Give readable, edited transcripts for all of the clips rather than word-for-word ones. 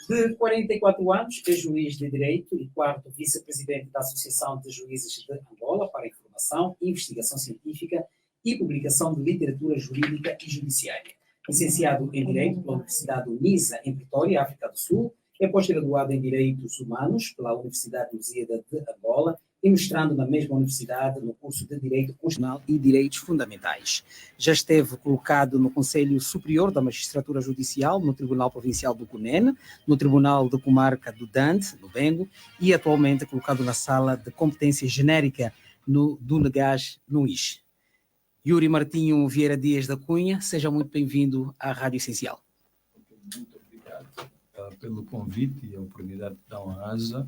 De 44 anos, é juiz de Direito e quarto vice-presidente da Associação de Juízes de Angola para Informação, Investigação Científica e Publicação de Literatura Jurídica e Judiciária. Licenciado em Direito pela Universidade Unisa, em Pretória, África do Sul, é pós-graduado em Direitos Humanos pela Universidade Lusíada de Angola e mestrando na mesma universidade no curso de Direito Constitucional e Direitos Fundamentais. Já esteve colocado no Conselho Superior da Magistratura Judicial, no Tribunal Provincial do Cunene, no Tribunal de Comarca do Dante, no Bengo, e atualmente colocado na Sala de Competência Genérica do Negás, no IS. Yuri Martinho Vieira Dias da Cunha, seja muito bem-vindo à Rádio Essencial. Muito obrigado pelo convite e a oportunidade que dão à AJA.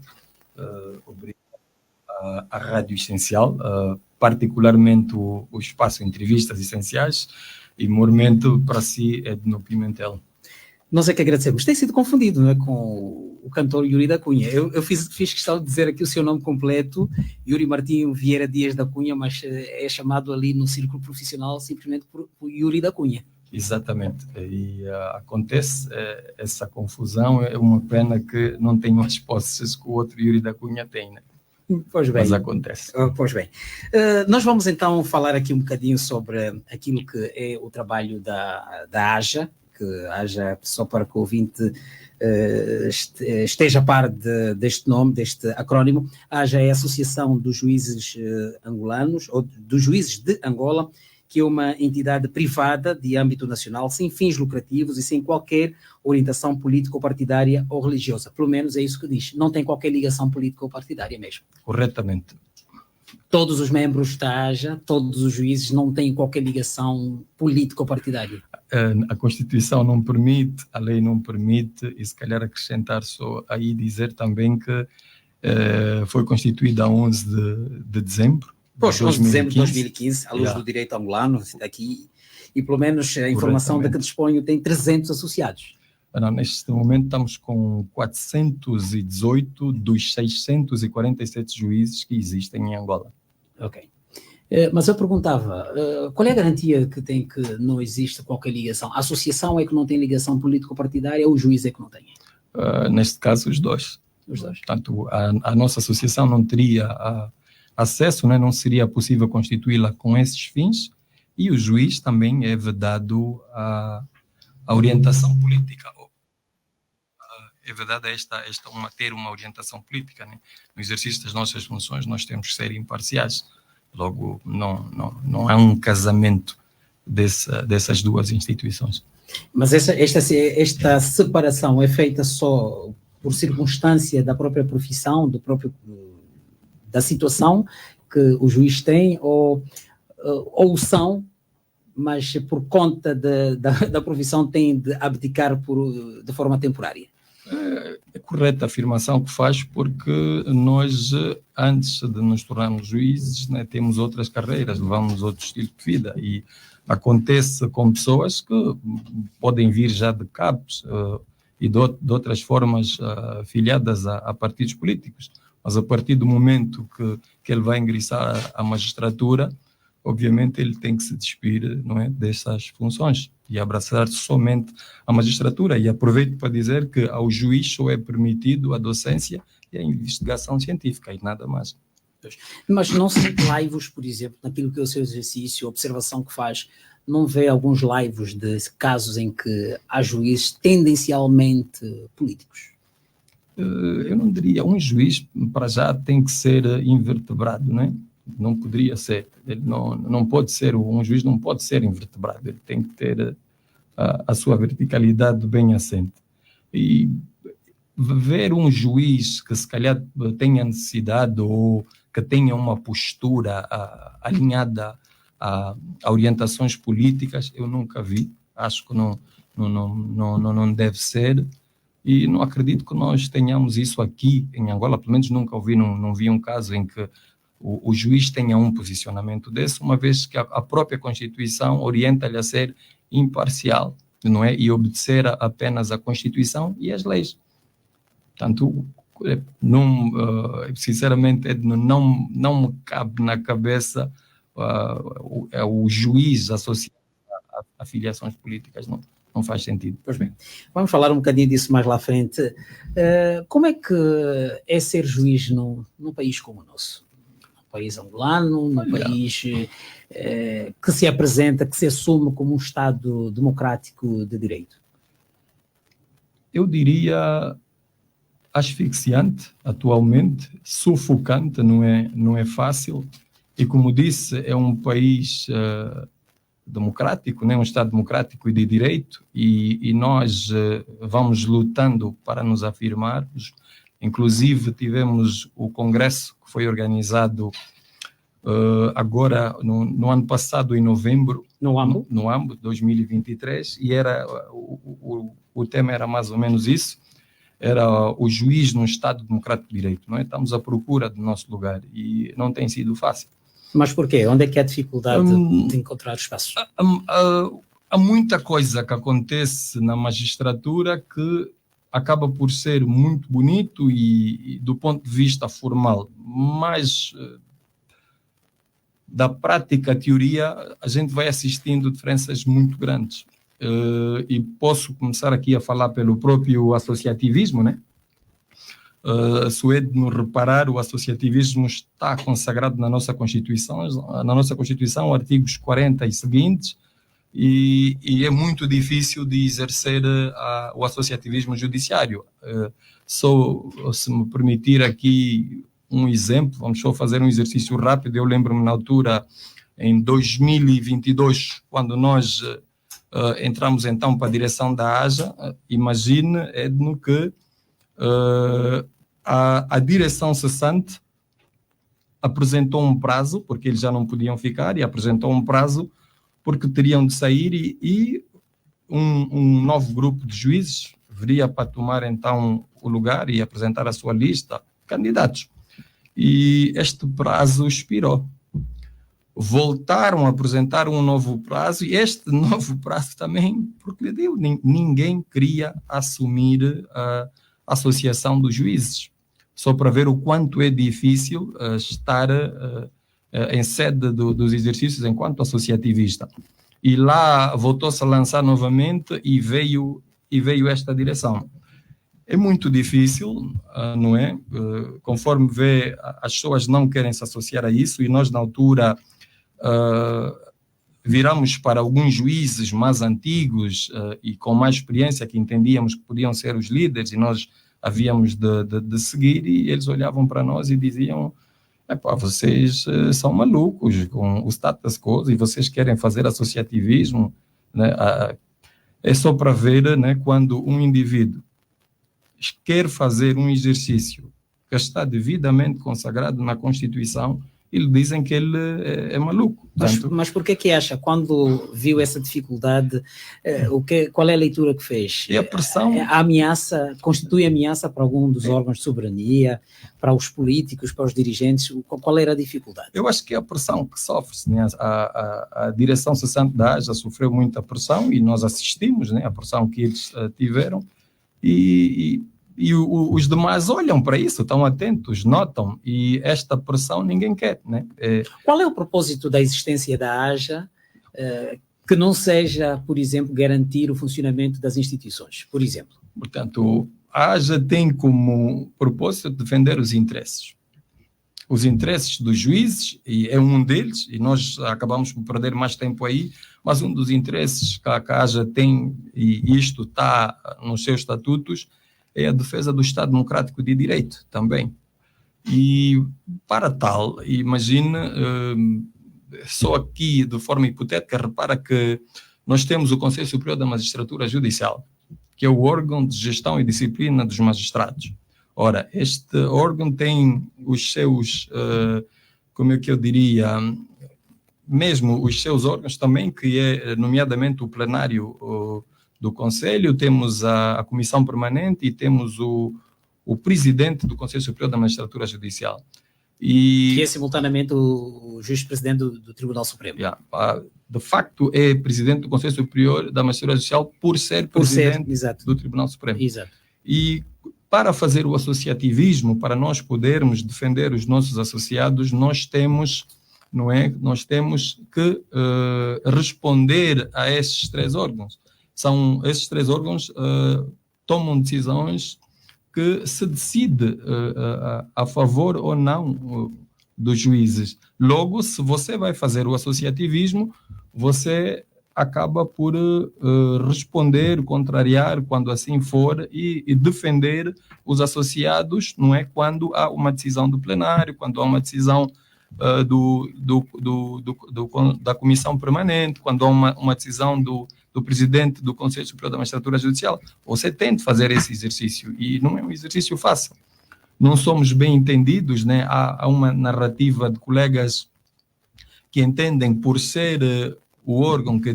Obrigado à Rádio Essencial, particularmente o espaço Entrevistas Essenciais, e momento para si, Edno Pimentel. Nós é que agradecemos. Tem sido confundido, não é, com o cantor Yuri da Cunha. Eu fiz questão de dizer aqui o seu nome completo, Yuri Martinho Vieira Dias da Cunha, mas é chamado ali no círculo profissional simplesmente por Yuri da Cunha. Exatamente, e acontece essa confusão. É uma pena que não tenham as posses que o outro Yuri da Cunha tem, né? Pois bem. Mas acontece. Pois bem. Nós vamos então falar aqui um bocadinho sobre aquilo que é o trabalho da AJA, que a AJA, só para que o ouvinte esteja a par deste nome, deste acrónimo. A AJA é a Associação dos Juízes Angolanos, ou dos Juízes de Angola, que é uma entidade privada de âmbito nacional, sem fins lucrativos e sem qualquer orientação político-partidária ou religiosa. Pelo menos é isso que diz. Não tem qualquer ligação político-partidária mesmo. Corretamente. Todos os membros da AJA, todos os juízes, não têm qualquer ligação político-partidária. A Constituição não permite, a lei não permite, e se calhar acrescentar só aí dizer também que foi constituída a 11 de dezembro. Pois, 11 de dezembro de 2015, à luz do direito angolano, aqui, e pelo menos a informação de que disponho tem 300 associados. Não, neste momento estamos com 418 dos 647 juízes que existem em Angola. Ok. Mas eu perguntava, qual é a garantia que tem que não existe qualquer ligação? A associação é que não tem ligação político-partidária ou o juiz é que não tem? Neste caso, os dois. Os dois. Portanto, a nossa associação não teria acesso, né? Não seria possível constituí-la com esses fins, e o juiz também é vedado a orientação política. É verdade ter uma orientação política, né? No exercício das nossas funções nós temos que ser imparciais. Logo, não há um casamento dessas duas instituições. Mas esta separação é feita só por circunstância da própria profissão, da situação que o juiz tem, ou são, mas por conta da profissão tem de abdicar de forma temporária? É correta a afirmação que faz, porque nós, antes de nos tornarmos juízes, né, temos outras carreiras, levamos outro estilo de vida, e acontece com pessoas que podem vir já de cabos e de outras formas afiliadas a partidos políticos, mas a partir do momento que ele vai ingressar à magistratura, obviamente ele tem que se despir, não é, dessas funções e abraçar somente a magistratura. E aproveito para dizer que ao juiz só é permitido a docência e a investigação científica e nada mais. Mas não sente laivos, por exemplo, naquilo que é o seu exercício, a observação que faz, não vê alguns laivos de casos em que há juízes tendencialmente políticos? Eu não diria, um juiz para já tem que ser invertebrado, não é? Não poderia ser, ele não pode ser, um juiz não pode ser invertebrado, ele tem que ter a sua verticalidade bem assente. E ver um juiz que se calhar tenha necessidade ou que tenha uma postura alinhada a orientações políticas, eu nunca vi, acho que não deve ser, e não acredito que nós tenhamos isso aqui em Angola, pelo menos nunca ouvi, não vi um caso em que o juiz tenha um posicionamento desse, uma vez que a própria Constituição orienta-lhe a ser imparcial, não é? E obedecer apenas à Constituição e às leis. Portanto, sinceramente, não me cabe na cabeça o juiz associado a filiações políticas, não não faz sentido. Pois bem, vamos falar um bocadinho disso mais lá à frente. Como é que é ser juiz num país como o nosso? Num país angolano, num país que se apresenta, que se assume como um Estado democrático de direito? Eu diria asfixiante atualmente, sufocante, não é fácil, e como disse, é um país democrático, né? Um Estado democrático e de direito, e nós vamos lutando para nos afirmarmos. Inclusive tivemos o congresso que foi organizado agora no ano passado, em novembro, no AMBO 2023, e era o tema era mais ou menos isso. Era o juiz num Estado democrático de direito, não é? Estamos à procura do nosso lugar e não tem sido fácil. Mas porquê? Onde é que há dificuldade de encontrar espaços? Há muita coisa que acontece na magistratura que acaba por ser muito bonito e do ponto de vista formal, mas da prática, teoria, a gente vai assistindo diferenças muito grandes. E posso começar aqui a falar pelo próprio associativismo, né? Se é de nos reparar, o associativismo está consagrado na nossa Constituição, artigos 40 e seguintes, e é muito difícil de exercer o associativismo judiciário. Se me permitir aqui um exemplo, vamos só fazer um exercício rápido. Eu lembro-me na altura, em 2022, quando nós entramos então para a direção da AJA, imagine, Edno, que a direção cessante apresentou um prazo, porque eles já não podiam ficar, e apresentou um prazo porque teriam de sair, e um novo grupo de juízes viria para tomar então o lugar e apresentar a sua lista de candidatos. E este prazo expirou. Voltaram a apresentar um novo prazo, e este novo prazo também, porque ninguém queria assumir a associação dos juízes, só para ver o quanto é difícil estar em sede dos exercícios enquanto associativista. E lá voltou-se a lançar novamente e veio esta direção. É muito difícil, não é? Conforme vê, as pessoas não querem se associar a isso, e nós, na altura, viramos para alguns juízes mais antigos e com mais experiência, que entendíamos que podiam ser os líderes, e nós havíamos de seguir, e eles olhavam para nós e diziam: vocês são malucos com o status quo e vocês querem fazer associativismo, né? É só para ver, né, quando um indivíduo quer fazer um exercício que está devidamente consagrado na Constituição, eles dizem que ele é maluco. Mas por que acha, quando viu essa dificuldade, qual é a leitura que fez? E a pressão... A ameaça, constitui ameaça para algum dos órgãos de soberania, para os políticos, para os dirigentes? Qual era a dificuldade? Eu acho que é a pressão que sofre-se, né? A direção cessante da AJA sofreu muita pressão, e nós assistimos, né, a pressão que eles tiveram, e os demais olham para isso, estão atentos, notam, e esta pressão ninguém quer, né? Qual é o propósito da existência da AJA que não seja, por exemplo, garantir o funcionamento das instituições, por exemplo? Portanto, a AJA tem como propósito defender os interesses dos juízes, e é um deles, e nós acabamos por perder mais tempo aí, mas um dos interesses que a AJA tem, e isto está nos seus estatutos, é a defesa do Estado Democrático de Direito também. E para tal, imagine, só aqui de forma hipotética, repara que nós temos o Conselho Superior da Magistratura Judicial, que é o órgão de gestão e disciplina dos magistrados. Ora, este órgão tem os seus, como é que eu diria, mesmo os seus órgãos também, que é nomeadamente o plenário do Conselho, temos a Comissão Permanente e temos o Presidente do Conselho Superior da Magistratura Judicial. Que é simultaneamente o Juiz-Presidente do Tribunal Supremo. De facto, é Presidente do Conselho Superior da Magistratura Judicial por ser Presidente do Tribunal Supremo. Exato. E para fazer o associativismo, para nós podermos defender os nossos associados, nós temos, não é? Nós temos que responder a esses três órgãos. esses três órgãos tomam decisões que se decide a favor ou não dos juízes. Logo, se você vai fazer o associativismo, você acaba por responder, contrariar, quando assim for, e defender os associados, não é? Quando há uma decisão do plenário, quando há uma decisão da comissão permanente, quando há uma decisão do presidente do Conselho Superior da Magistratura Judicial. Você tem de fazer esse exercício, e não é um exercício fácil. Não somos bem entendidos, né? Há uma narrativa de colegas que entendem, por ser o órgão que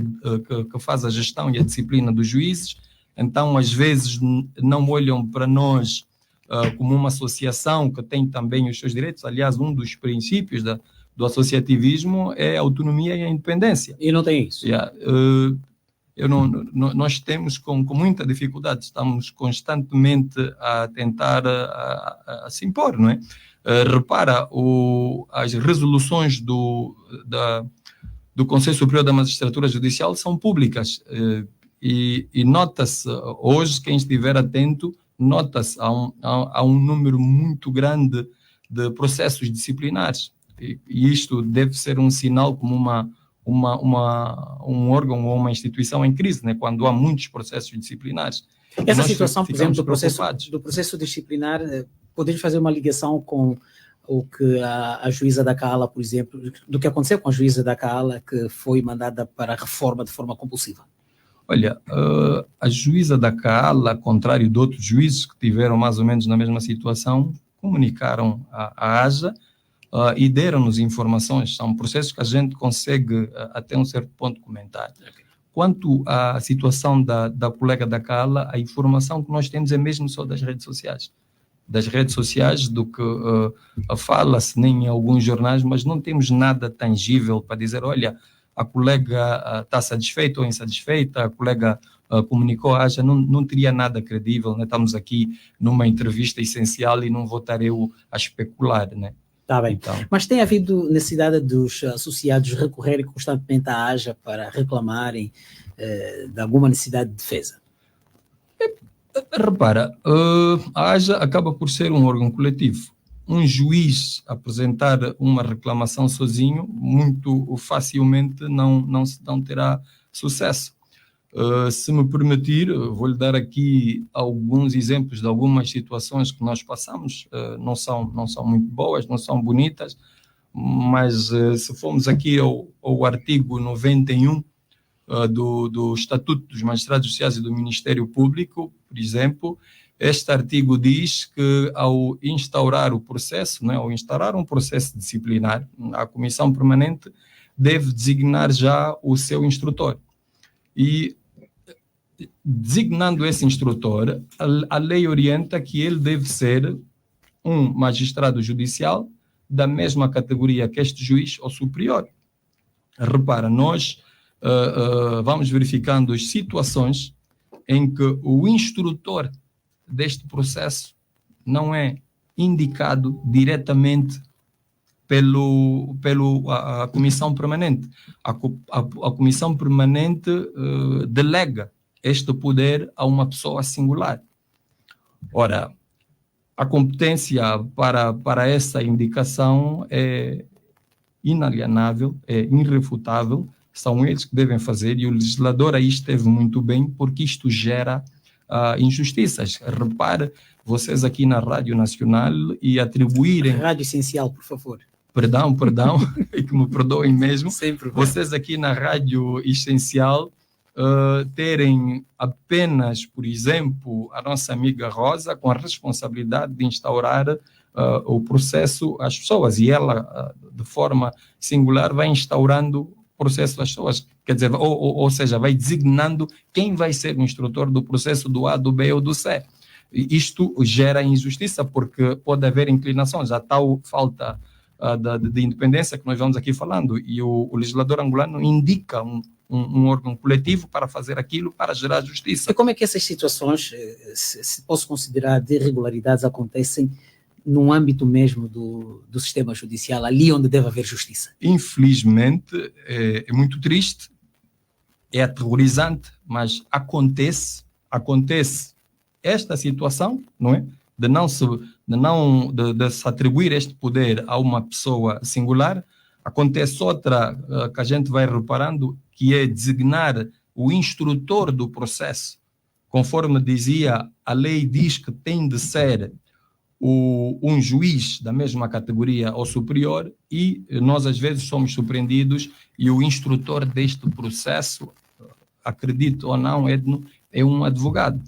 faz a gestão e a disciplina dos juízes, então às vezes não olham para nós como uma associação que tem também os seus direitos. Aliás, um dos princípios do associativismo é a autonomia e a independência. E não tem isso. Nós temos com muita dificuldade, estamos constantemente a tentar a se impor, não é? Repara, as resoluções do Conselho Superior da Magistratura Judicial são públicas, e nota-se, hoje, quem estiver atento, nota-se, há um número muito grande de processos disciplinares, e isto deve ser um sinal como um órgão ou uma instituição em crise, né? Quando há muitos processos disciplinares. Essa situação, por exemplo, do processo disciplinar, podemos fazer uma ligação com o que a juíza da Kaala, por exemplo, do que aconteceu com a juíza da Kaala, que foi mandada para a reforma de forma compulsiva? Olha, a juíza da Kaala, ao contrário de outros juízes que tiveram mais ou menos na mesma situação, comunicaram à AJA e deram-nos informações. São processos que a gente consegue até um certo ponto comentar. Quanto à situação da colega da Kaala, a informação que nós temos é mesmo só das redes sociais. Do que fala-se nem em alguns jornais, mas não temos nada tangível para dizer, olha, a colega está satisfeita ou insatisfeita, a colega comunicou, não teria nada credível, né? Estamos aqui numa entrevista essencial e não vou estar eu a especular, né? Está bem, então. Mas tem havido necessidade dos associados recorrerem constantemente à AJA para reclamarem de alguma necessidade de defesa? Repara, a AJA acaba por ser um órgão coletivo. Um juiz apresentar uma reclamação sozinho, muito facilmente não terá sucesso. Se me permitir, vou-lhe dar aqui alguns exemplos de algumas situações que nós passamos. Não são muito boas, não são bonitas, mas se formos aqui ao artigo 91 do Estatuto dos Magistrados Judiciais e do Ministério Público, por exemplo, este artigo diz que ao instaurar o processo, ao instaurar um processo disciplinar, a Comissão Permanente deve designar já o seu instrutor. E designando esse instrutor, a lei orienta que ele deve ser um magistrado judicial da mesma categoria que este juiz ou superior. Repara, nós vamos verificando as situações em que o instrutor deste processo não é indicado diretamente pela Comissão Permanente. A Comissão Permanente delega este poder a uma pessoa singular. Ora, a competência para essa indicação é inalienável, é irrefutável, são eles que devem fazer, e o legislador aí esteve muito bem, porque isto gera injustiças. Repare, vocês aqui na Rádio Nacional e atribuírem... Rádio Essencial, por favor. Perdão, e que me perdoem mesmo. Sempre. Vocês aqui na Rádio Essencial terem apenas, por exemplo, a nossa amiga Rosa com a responsabilidade de instaurar o processo às pessoas, e ela, de forma singular, vai instaurando processo das pessoas, quer dizer, ou seja, vai designando quem vai ser o instrutor do processo do A, do B ou do C. E isto gera injustiça, porque pode haver inclinações, a tal falta de independência que nós vamos aqui falando, e o legislador angolano indica um órgão coletivo para fazer aquilo, para gerar justiça. E como é que essas situações, se posso considerar de irregularidades, acontecem no âmbito mesmo do sistema judicial, ali onde deve haver justiça? Infelizmente, é muito triste, é aterrorizante, mas acontece esta situação, não é? De se atribuir este poder a uma pessoa singular. Acontece outra que a gente vai reparando, que é designar o instrutor do processo. Conforme dizia, a lei diz que tem de ser um juiz da mesma categoria ou superior, e nós às vezes somos surpreendidos e o instrutor deste processo, acredito ou não, Edno, é um advogado.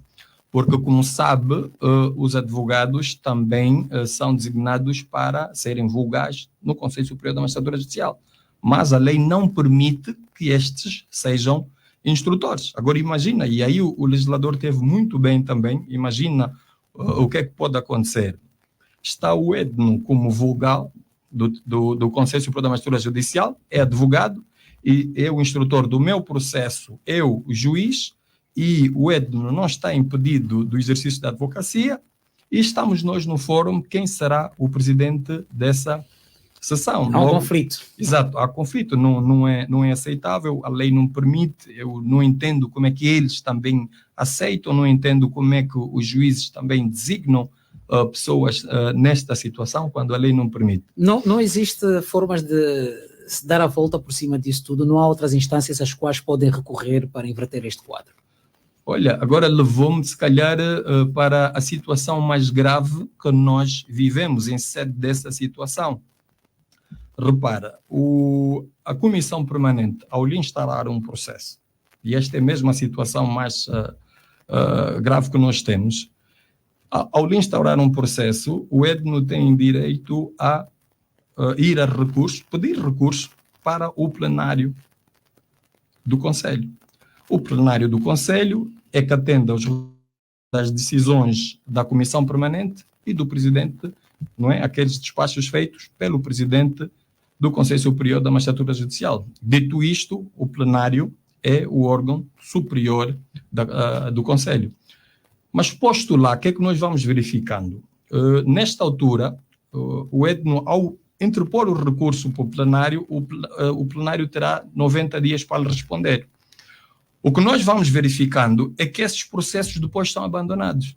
Porque, como sabe, os advogados também são designados para serem vulgares no Conselho Superior da Magistratura Judicial. Mas a lei não permite que estes sejam instrutores. Agora imagina, e aí o legislador teve muito bem também, imagina o que é que pode acontecer. Está o Edno como vulgar do Conselho Superior da Magistratura Judicial, é advogado, e é o instrutor do meu processo, eu, o juiz, e o Edno não está impedido do exercício da advocacia, e estamos nós no fórum, quem será o presidente dessa sessão? Há um conflito. Exato, há conflito, não é aceitável, a lei não permite, eu não entendo como é que eles também aceitam, não entendo como é que os juízes também designam pessoas nesta situação, quando a lei não permite. Não existe formas de se dar a volta por cima disso tudo? Não há outras instâncias às quais podem recorrer para inverter este quadro? Olha, agora levou-me, se calhar, para a situação mais grave que nós vivemos em sede dessa situação. Repara, a Comissão Permanente, ao lhe instalar um processo, e esta é mesmo a situação mais grave que nós temos, ao lhe instaurar um processo, o Edno tem direito a ir a recurso, pedir recurso para o plenário do Conselho. O plenário do Conselho é que atende às decisões da Comissão Permanente e do Presidente, não é? Aqueles despachos feitos pelo Presidente do Conselho Superior da Magistratura Judicial. Dito isto, o plenário é o órgão superior do Conselho. Mas posto lá, o que é que nós vamos verificando? Nesta altura, o Edno, ao interpor o recurso para o plenário, o plenário terá 90 dias para lhe responder. O que nós vamos verificando é que esses processos depois são abandonados.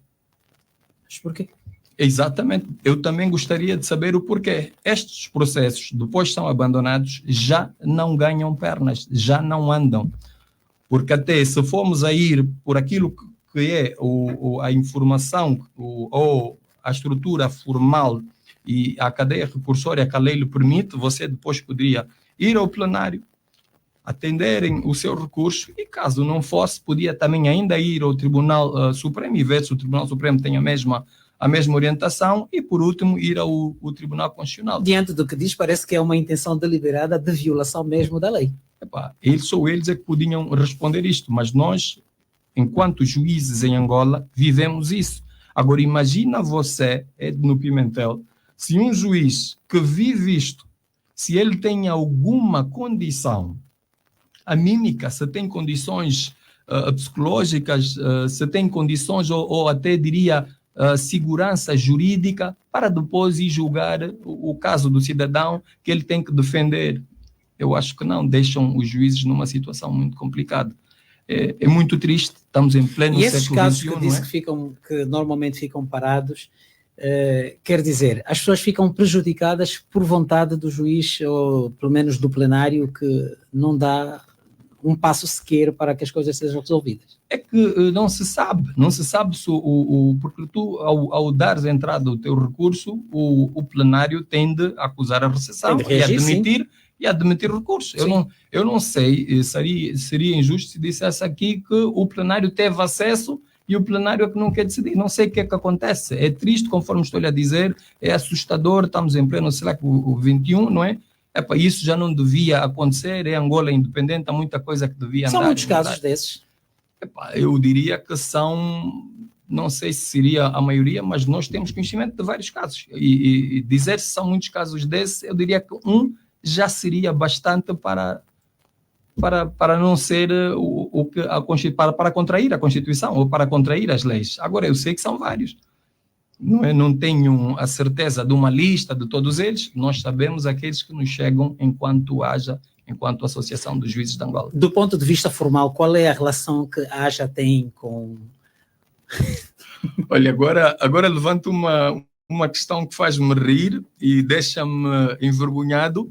Mas porquê? Exatamente. Eu também gostaria de saber o porquê. Estes processos depois são abandonados, já não ganham pernas, já não andam. Porque até se formos a ir por aquilo que é a informação ou a estrutura formal e a cadeia recursória que a lei lhe permite, você depois poderia ir ao plenário, atenderem o seu recurso, e caso não fosse, podia também ainda ir ao Tribunal Supremo e ver se o Tribunal Supremo tem a mesma orientação, e por último ir ao Tribunal Constitucional. Diante do que diz, parece que é uma intenção deliberada de violação mesmo da lei. Só eles é que podiam responder isto, mas nós, enquanto juízes em Angola, vivemos isso. Agora imagina você, Edno Pimentel, se um juiz que vive isto, se ele tem alguma condição anímica, se tem condições psicológicas, se tem condições ou até diria segurança jurídica para depois ir julgar o caso do cidadão que ele tem que defender. Eu acho que não, deixam os juízes numa situação muito complicada. É muito triste, estamos em pleno século XXI. E esses casos que disse que normalmente ficam parados, quer dizer, as pessoas ficam prejudicadas por vontade do juiz, ou pelo menos do plenário, que não dá um passo sequer para que as coisas sejam resolvidas. É que não se sabe se porque tu, ao dares entrada ao teu recurso, o plenário tende a acusar a recessão e admitir recurso. Eu não sei, seria injusto se dissesse aqui que o plenário teve acesso e o plenário é que não quer decidir. Não sei o que é que acontece. É triste, conforme estou-lhe a dizer, é assustador, estamos em pleno século XXI, não é? Isso já não devia acontecer, Angola independente, há muita coisa que devia andar. São muitos casos desses? Eu diria que são, não sei se seria a maioria, mas nós temos conhecimento de vários casos. E dizer se são muitos casos desses, eu diria que já seria bastante para não ser para contrair a Constituição ou para contrair as leis. Agora, eu sei que são vários. Não tenho a certeza de uma lista de todos eles, nós sabemos aqueles que nos chegam enquanto haja enquanto Associação dos Juízes de Angola. Do ponto de vista formal, qual é a relação que a AJA tem com... Olha, agora levanto uma questão que faz-me rir e deixa-me envergonhado,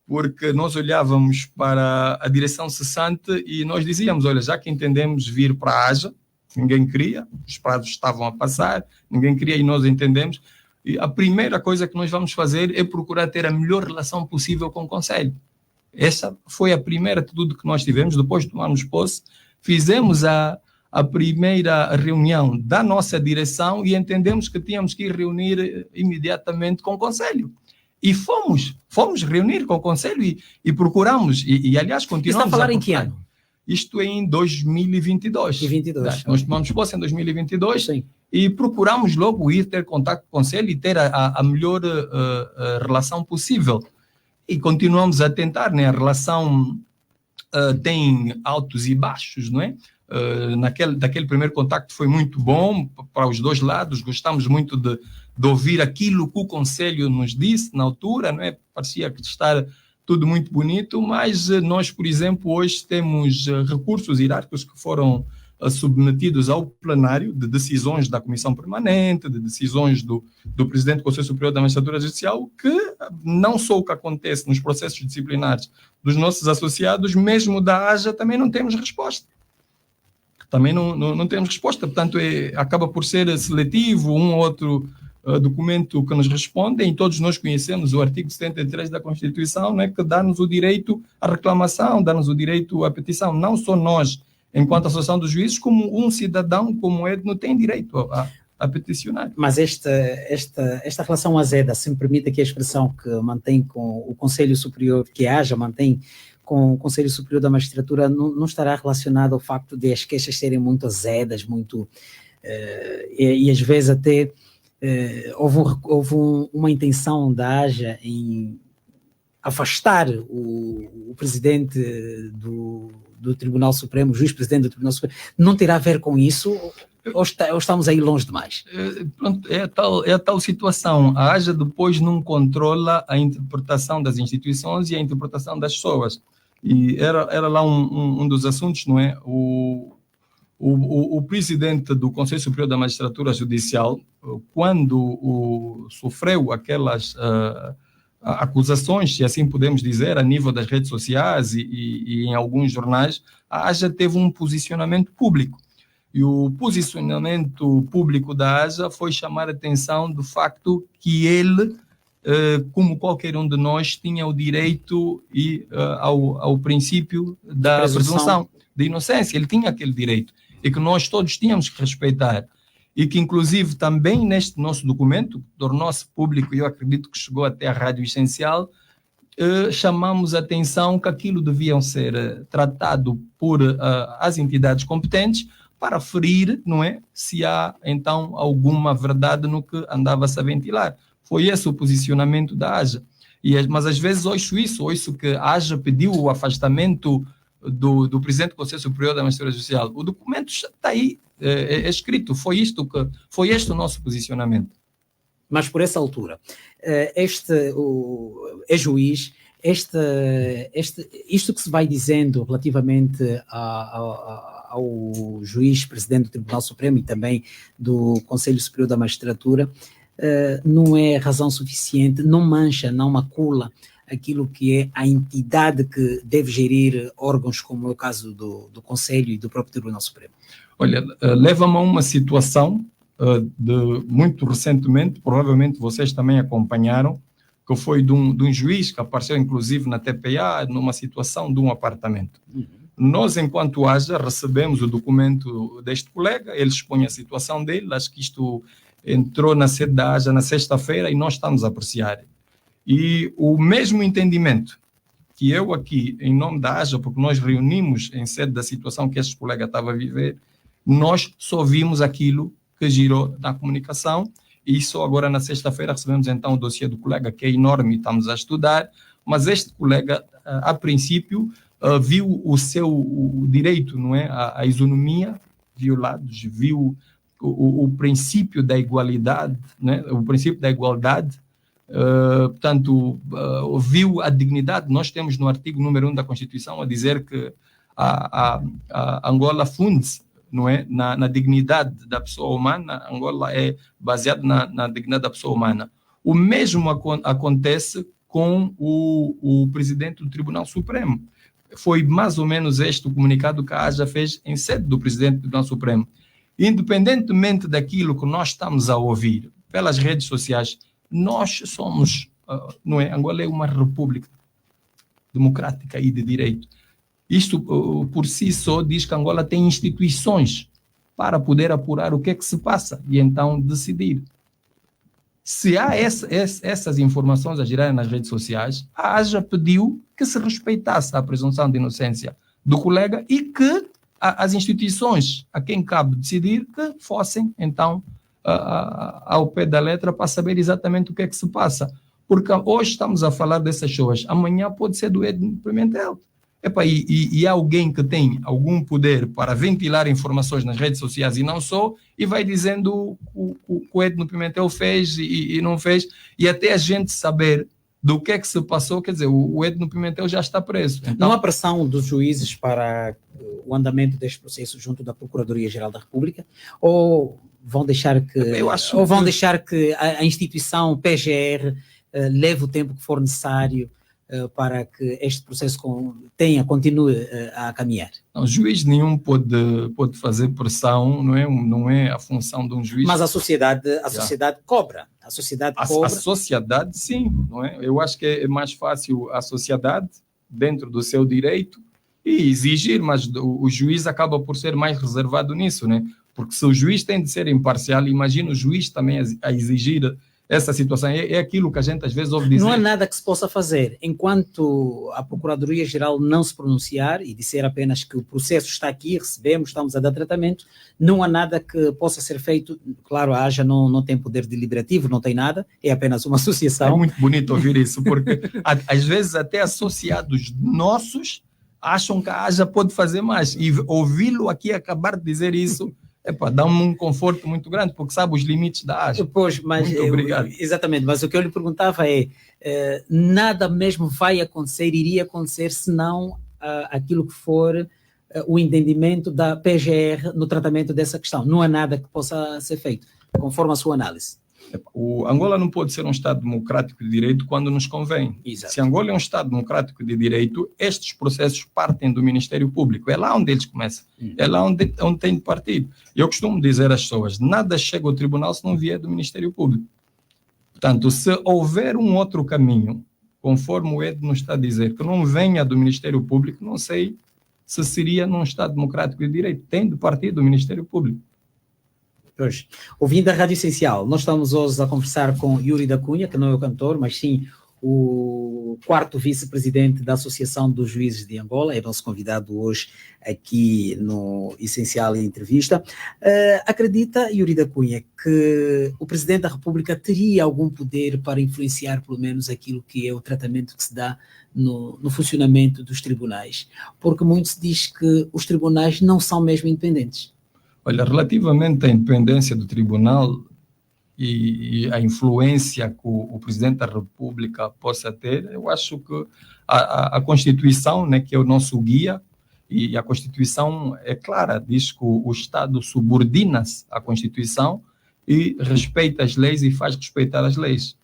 porque nós olhávamos para a direção cessante e nós dizíamos, olha, já que entendemos vir para a AJA, ninguém queria, os prazos estavam a passar, ninguém queria e nós entendemos, e a primeira coisa que nós vamos fazer é procurar ter a melhor relação possível com o Conselho. Essa foi a primeira atitude que nós tivemos, depois de tomarmos posse, fizemos a primeira reunião da nossa direção e entendemos que tínhamos que ir reunir imediatamente com o Conselho. E fomos reunir com o Conselho e procuramos, e aliás continuamos. Está a falar em que ano? Isto é em 2022. Nós tomamos posse em 2022. Sim. E procuramos logo ir ter contato com o Conselho e ter a melhor relação possível. E continuamos a tentar, né? A relação tem altos e baixos, não é? Daquele primeiro contacto foi muito bom para os dois lados, gostamos muito de ouvir aquilo que o Conselho nos disse na altura, não é? Parecia que estar tudo muito bonito, mas nós, por exemplo, hoje temos recursos hierárquicos que foram submetidos ao plenário de decisões da Comissão Permanente, de decisões do Presidente do Conselho Superior da Magistratura Judicial, que não só o que acontece nos processos disciplinares dos nossos associados, mesmo da AJA, também não temos resposta. Também não temos resposta, portanto, acaba por ser seletivo, um ou outro documento que nos responde, e todos nós conhecemos o artigo 73 da Constituição, né, que dá-nos o direito à reclamação, dá-nos o direito à petição. Não só nós, enquanto Associação dos Juízes, como um cidadão como Edno tem direito a peticionar. Mas esta relação azeda, se me permite aqui a expressão, que mantém com o Conselho Superior, que a AJA mantém com o Conselho Superior da Magistratura, não estará relacionado ao facto de as queixas serem muito azedas, muito e às vezes até houve uma intenção da AJA em afastar o presidente do Tribunal Supremo, o juiz-presidente do Tribunal Supremo. Não terá a ver com isso ou estamos aí longe demais? Pronto, é a tal situação. A AJA depois não controla a interpretação das instituições e a interpretação das pessoas. E era lá um dos assuntos, não é? O presidente do Conselho Superior da Magistratura Judicial, quando sofreu aquelas acusações, se assim podemos dizer, a nível das redes sociais e em alguns jornais, a AJA teve um posicionamento público. E o posicionamento público da AJA foi chamar a atenção do facto que ele, como qualquer um de nós, tinha o direito ao princípio da presunção de inocência. Ele tinha aquele direito e que nós todos tínhamos que respeitar. E que, inclusive, também neste nosso documento, tornou-se público, e eu acredito que chegou até a Rádio Essencial, chamamos a atenção que aquilo deviam ser tratado por as entidades competentes para ferir, não é, se há, então, alguma verdade no que andava-se a ventilar. Foi esse o posicionamento da AJA. Mas, às vezes, ouço que a AJA pediu o afastamento do Presidente do Conselho Superior da Magistratura Judicial. O documento está aí, é escrito, foi este o nosso posicionamento. Mas por essa altura, juiz, isto que se vai dizendo relativamente ao juiz-presidente do Tribunal Supremo e também do Conselho Superior da Magistratura, não é razão suficiente, não mancha, não macula aquilo que é a entidade que deve gerir órgãos, como é o caso do Conselho e do próprio Tribunal Supremo? Olha, leva-me a uma situação muito recentemente, provavelmente vocês também acompanharam, que foi de um juiz que apareceu inclusive na TPA numa situação de um apartamento. Nós, enquanto AJA, recebemos o documento deste colega, ele expõe a situação dele, acho que isto entrou na sede da AJA na sexta-feira e nós estamos a apreciar. E o mesmo entendimento que eu aqui, em nome da AJA, porque nós reunimos em sede da situação que este colega estava a viver, nós só vimos aquilo que girou na comunicação e só agora na sexta-feira recebemos então o dossiê do colega, que é enorme e estamos a estudar, mas este colega, a princípio, viu o seu direito, não é, à isonomia violados, viu o princípio da igualdade, né, o princípio da igualdade Portanto, viu a dignidade. Nós temos no artigo número 1 da Constituição a dizer que a Angola funde-se, não é, na dignidade da pessoa humana. Angola é baseada na dignidade da pessoa humana. O mesmo acontece com o presidente do Tribunal Supremo. Foi mais ou menos este o comunicado que a AJA fez em sede do presidente do Tribunal Supremo. Independentemente daquilo que nós estamos a ouvir pelas redes sociais, nós somos, não é? Angola é uma república democrática e de direito. Isto, por si só, diz que Angola tem instituições para poder apurar o que é que se passa e então decidir. Se há essas informações a girarem nas redes sociais, a AJA pediu que se respeitasse a presunção de inocência do colega e que as instituições a quem cabe decidir que fossem, então, ao pé da letra para saber exatamente o que é que se passa. Porque hoje estamos a falar dessas coisas, amanhã pode ser do Edno Pimentel. E alguém que tem algum poder para ventilar informações nas redes sociais e não só, e vai dizendo o Edno Pimentel fez e não fez, e até a gente saber do que é que se passou, quer dizer, o Edno Pimentel já está preso. Então, não há pressão dos juízes para o andamento deste processo junto da Procuradoria-Geral da República? Ou vão deixar que a instituição PGR leve o tempo que for necessário para que este processo continue a caminhar? Não, juiz nenhum pode fazer pressão, não é a função de um juiz. Mas a sociedade cobra. A sociedade, sim, não é? Eu acho que é mais fácil a sociedade, dentro do seu direito, e exigir, mas o juiz acaba por ser mais reservado nisso, né? Porque se o juiz tem de ser imparcial, imagina o juiz também a exigir essa situação. É aquilo que a gente às vezes ouve dizer. Não há nada que se possa fazer enquanto a Procuradoria-Geral não se pronunciar e disser apenas que o processo está aqui, recebemos, estamos a dar tratamento. Não há nada que possa ser feito. Claro, a AJA não tem poder deliberativo, não tem nada, é apenas uma associação. É muito bonito ouvir isso, porque às vezes até associados nossos acham que a AJA pode fazer mais, e ouvi-lo aqui acabar de dizer isso dá-me um conforto muito grande, porque sabe os limites da AJA. Pois, mas muito obrigado. Exatamente, mas o que eu lhe perguntava é, nada mesmo vai acontecer, iria acontecer, senão aquilo que for o entendimento da PGR no tratamento dessa questão. Não há nada que possa ser feito, conforme a sua análise. O Angola não pode ser um Estado democrático de direito quando nos convém. Exato. Se Angola é um Estado democrático de direito, estes processos partem do Ministério Público. É lá onde eles começam. É lá onde tem de partir. Eu costumo dizer às pessoas, nada chega ao tribunal se não vier do Ministério Público. Portanto, se houver um outro caminho, conforme o Edno está a dizer, que não venha do Ministério Público, não sei se seria num Estado democrático de direito. Tem de partir do Ministério Público. Pois. Ouvindo a Rádio Essencial, nós estamos hoje a conversar com Yuri da Cunha, que não é o cantor, mas sim o 4º vice-presidente da Associação dos Juízes de Angola, é nosso convidado hoje aqui no Essencial Entrevista. Acredita, Yuri da Cunha, que o Presidente da República teria algum poder para influenciar pelo menos aquilo que é o tratamento que se dá no funcionamento dos tribunais? Porque muito se diz que os tribunais não são mesmo independentes. Olha, relativamente à independência do tribunal e a influência que o Presidente da República possa ter, eu acho que a Constituição, né, que é o nosso guia, e a Constituição é clara, diz que o Estado subordina-se à Constituição e respeita as leis e faz respeitar as leis.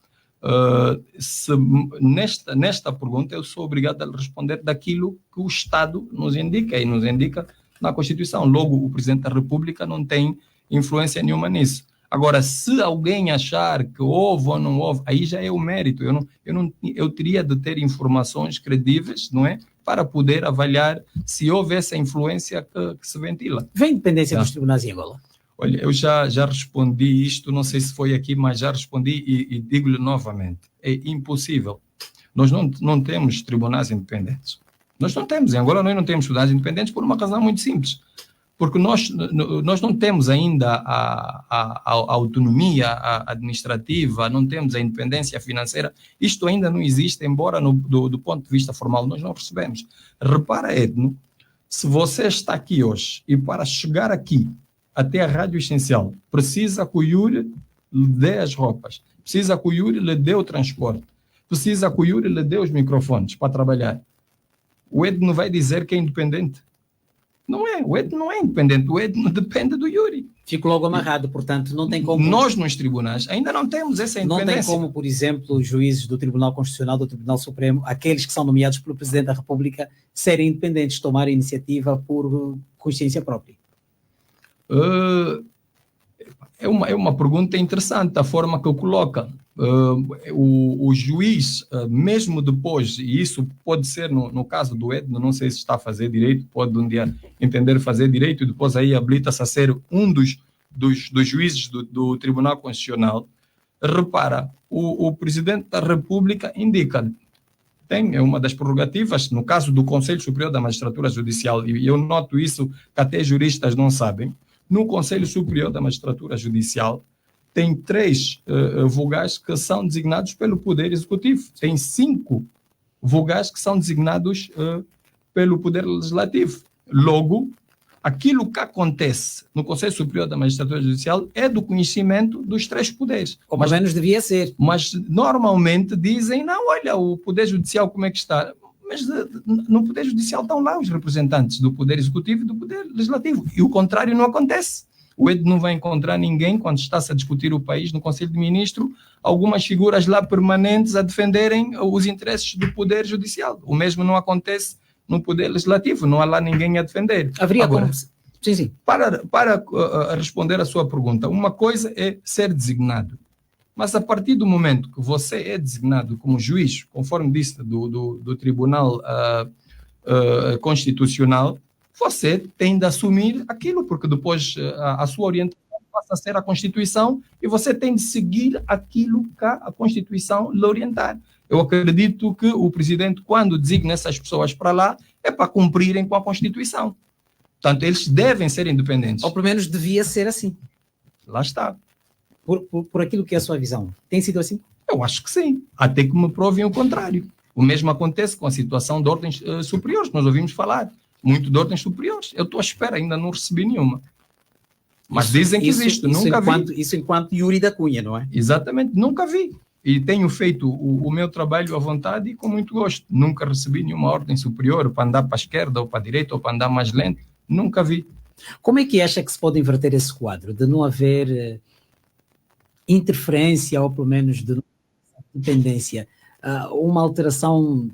Nesta pergunta, eu sou obrigado a responder daquilo que o Estado nos indica, e nos indica na Constituição. Logo, o Presidente da República não tem influência nenhuma nisso. Agora, se alguém achar que houve ou não houve, aí já é o mérito. Eu teria de ter informações credíveis, não é? Para poder avaliar se houve essa influência que se ventila. Vem a independência dos tribunais em Angola? Olha, eu já respondi isto, não sei se foi aqui, mas já respondi e digo-lhe novamente. É impossível. Nós não temos tribunais independentes. Nós não temos, em Angola nós não temos tribunais independentes por uma razão muito simples, porque nós não temos ainda a autonomia administrativa, não temos a independência financeira, isto ainda não existe, embora do ponto de vista formal nós não recebemos. Repara, Edno, se você está aqui hoje e para chegar aqui até a Rádio Essencial precisa que o Yuri lhe dê as roupas, precisa que o Yuri lhe dê o transporte, precisa que o Yuri lhe dê os microfones para trabalhar. O Edno vai dizer que é independente. Não é, o Edno não é independente, o Edno depende do Yuri. Fico logo amarrado, portanto, não tem como... Nós, nos tribunais, ainda não temos essa independência. Não tem como, por exemplo, os juízes do Tribunal Constitucional, do Tribunal Supremo, aqueles que são nomeados pelo Presidente da República, serem independentes, tomarem iniciativa por consciência própria. É uma pergunta interessante, a forma que eu coloco. O juiz, mesmo depois, e isso pode ser no caso do Edno, não sei se está a fazer direito, pode um dia entender fazer direito e depois aí habilita-se a ser um dos juízes do Tribunal Constitucional. Repara, o Presidente da República indica, é uma das prerrogativas, no caso do Conselho Superior da Magistratura Judicial, e eu noto isso que até juristas não sabem, no Conselho Superior da Magistratura Judicial tem 3 vogais que são designados pelo Poder Executivo, tem 5 vogais que são designados pelo Poder Legislativo. Logo, aquilo que acontece no Conselho Superior da Magistratura Judicial é do conhecimento dos 3 poderes. Ou pelo menos devia ser. Mas normalmente dizem, não, olha, o Poder Judicial como é que está? Mas no Poder Judicial estão lá os representantes do Poder Executivo e do Poder Legislativo. E o contrário não acontece. O Edno não vai encontrar ninguém, quando está-se a discutir o país no Conselho de Ministros, algumas figuras lá permanentes a defenderem os interesses do Poder Judicial. O mesmo não acontece no Poder Legislativo, não há lá ninguém a defender. Haveria agora, como... Sim. Para responder a sua pergunta, uma coisa é ser designado. Mas a partir do momento que você é designado como juiz, conforme disse do Tribunal Constitucional, você tem de assumir aquilo, porque depois a sua orientação passa a ser a Constituição e você tem de seguir aquilo que a Constituição lhe orientar. Eu acredito que o Presidente, quando designa essas pessoas para lá, é para cumprirem com a Constituição. Portanto, eles devem ser independentes. Ou pelo menos devia ser assim. Lá está. Por aquilo que é a sua visão. Tem sido assim? Eu acho que sim, até que me provem o contrário. O mesmo acontece com a situação de ordens superiores, nós ouvimos falar muito de ordens superiores. Eu estou à espera, ainda não recebi nenhuma. Mas dizem que existe, nunca vi. Isso enquanto Yuri da Cunha, não é? Exatamente, nunca vi. E tenho feito o meu trabalho à vontade e com muito gosto. Nunca recebi nenhuma ordem superior para andar para a esquerda ou para a direita ou para andar mais lento. Nunca vi. Como é que acha que se pode inverter esse quadro? De não haver interferência ou pelo menos de dependência? Uma alteração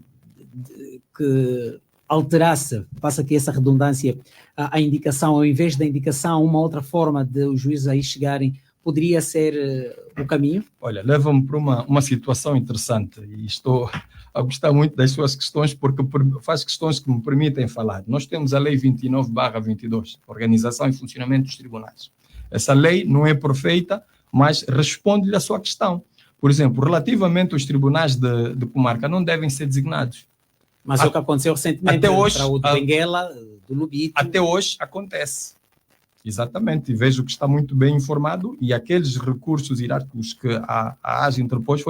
que alterasse, passa aqui essa redundância, a indicação, ao invés da indicação, uma outra forma de os juízes aí chegarem, poderia ser o caminho? Olha, leva-me para uma situação interessante e estou a gostar muito das suas questões porque faz questões que me permitem falar. Nós temos a Lei 29/22, Organização e Funcionamento dos Tribunais. Essa lei não é perfeita, mas responde-lhe à sua questão. Por exemplo, relativamente aos tribunais de comarca, não devem ser designados. Mas o que aconteceu recentemente até hoje, para o de Benguela, do Lubito... Até hoje acontece. Exatamente, e vejo que está muito bem informado e aqueles recursos hierárquicos que a AGE interpôs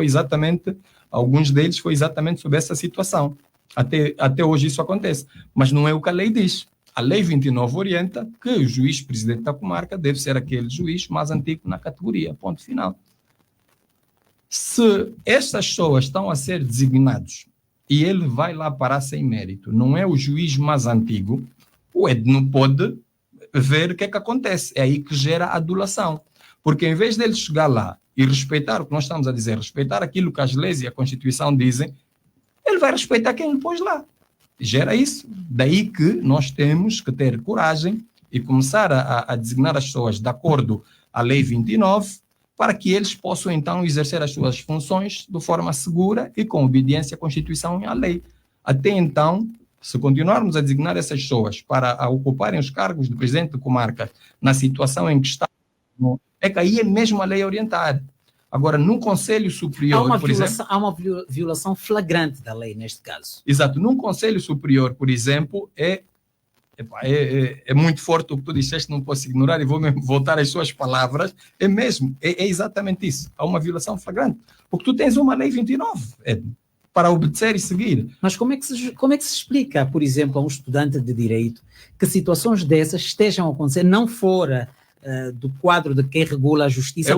alguns deles foi exatamente sobre essa situação. Até hoje isso acontece, mas não é o que a lei diz. A Lei 29 orienta que o juiz presidente da comarca deve ser aquele juiz mais antigo na categoria, ponto final. Se estas pessoas estão a ser designados e ele vai lá parar sem mérito, não é o juiz mais antigo, o Edno pode ver o que é que acontece. É aí que gera a adulação. Porque em vez dele chegar lá e respeitar o que nós estamos a dizer, respeitar aquilo que as leis e a Constituição dizem, ele vai respeitar quem ele pôs lá. Gera isso. Daí que nós temos que ter coragem e começar a designar as pessoas de acordo à Lei 29 para que eles possam então exercer as suas funções de forma segura e com obediência à Constituição e à lei. Até então, se continuarmos a designar essas pessoas para ocuparem os cargos de presidente de comarca na situação em que está, é que aí é mesmo a lei orientar. Agora, num Conselho Superior, por exemplo... Há uma violação flagrante da lei, neste caso. Exato. Num Conselho Superior, por exemplo, é muito forte o que tu disseste, não posso ignorar e vou voltar às suas palavras. É mesmo, é exatamente isso. Há uma violação flagrante. Porque tu tens uma lei 29, para obedecer e seguir. Mas como é que se explica, por exemplo, a um estudante de Direito que situações dessas estejam a acontecer, não fora do quadro de quem regula a justiça,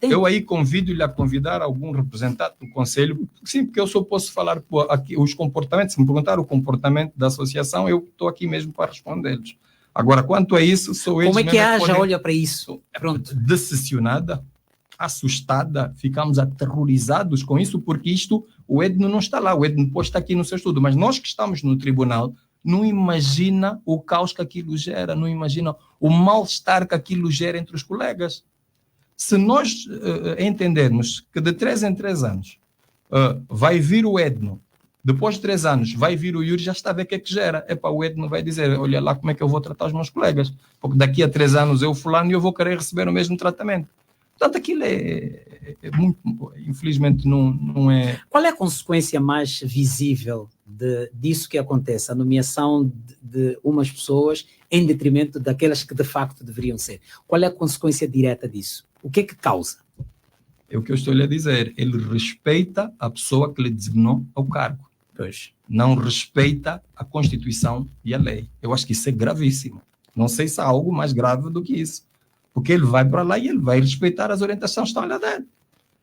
eu aí convido-lhe a convidar algum representante do Conselho, sim, porque eu só posso falar aqui os comportamentos. Se me perguntar o comportamento da associação, eu estou aqui mesmo para responder-lhes. Agora, quanto a isso, sou eles. Como é que a AJA olha para isso? Pronto. Decepcionada, assustada, ficamos aterrorizados com isso, porque o Edno não está lá, o Edno depois está aqui no seu estudo, mas nós que estamos no tribunal, não imagina o caos que aquilo gera, não imagina o mal-estar que aquilo gera entre os colegas. Se nós entendermos que de 3 em 3 anos vai vir o Edno, depois de 3 anos vai vir o Yuri, já está a ver o que é que gera. O Edno vai dizer, olha lá como é que eu vou tratar os meus colegas, porque daqui a 3 anos eu fulano e eu vou querer receber o mesmo tratamento. Portanto, aquilo é muito, infelizmente, não é... Qual é a consequência mais visível disso que acontece, a nomeação de umas pessoas em detrimento daquelas que de facto deveriam ser? Qual é a consequência direta disso? O que é que causa? É o que eu estou-lhe a dizer. Ele respeita a pessoa que lhe designou ao cargo. Pois. Não respeita a Constituição e a lei. Eu acho que isso é gravíssimo. Não sei se há algo mais grave do que isso. Porque ele vai para lá e ele vai respeitar as orientações que estão a dar.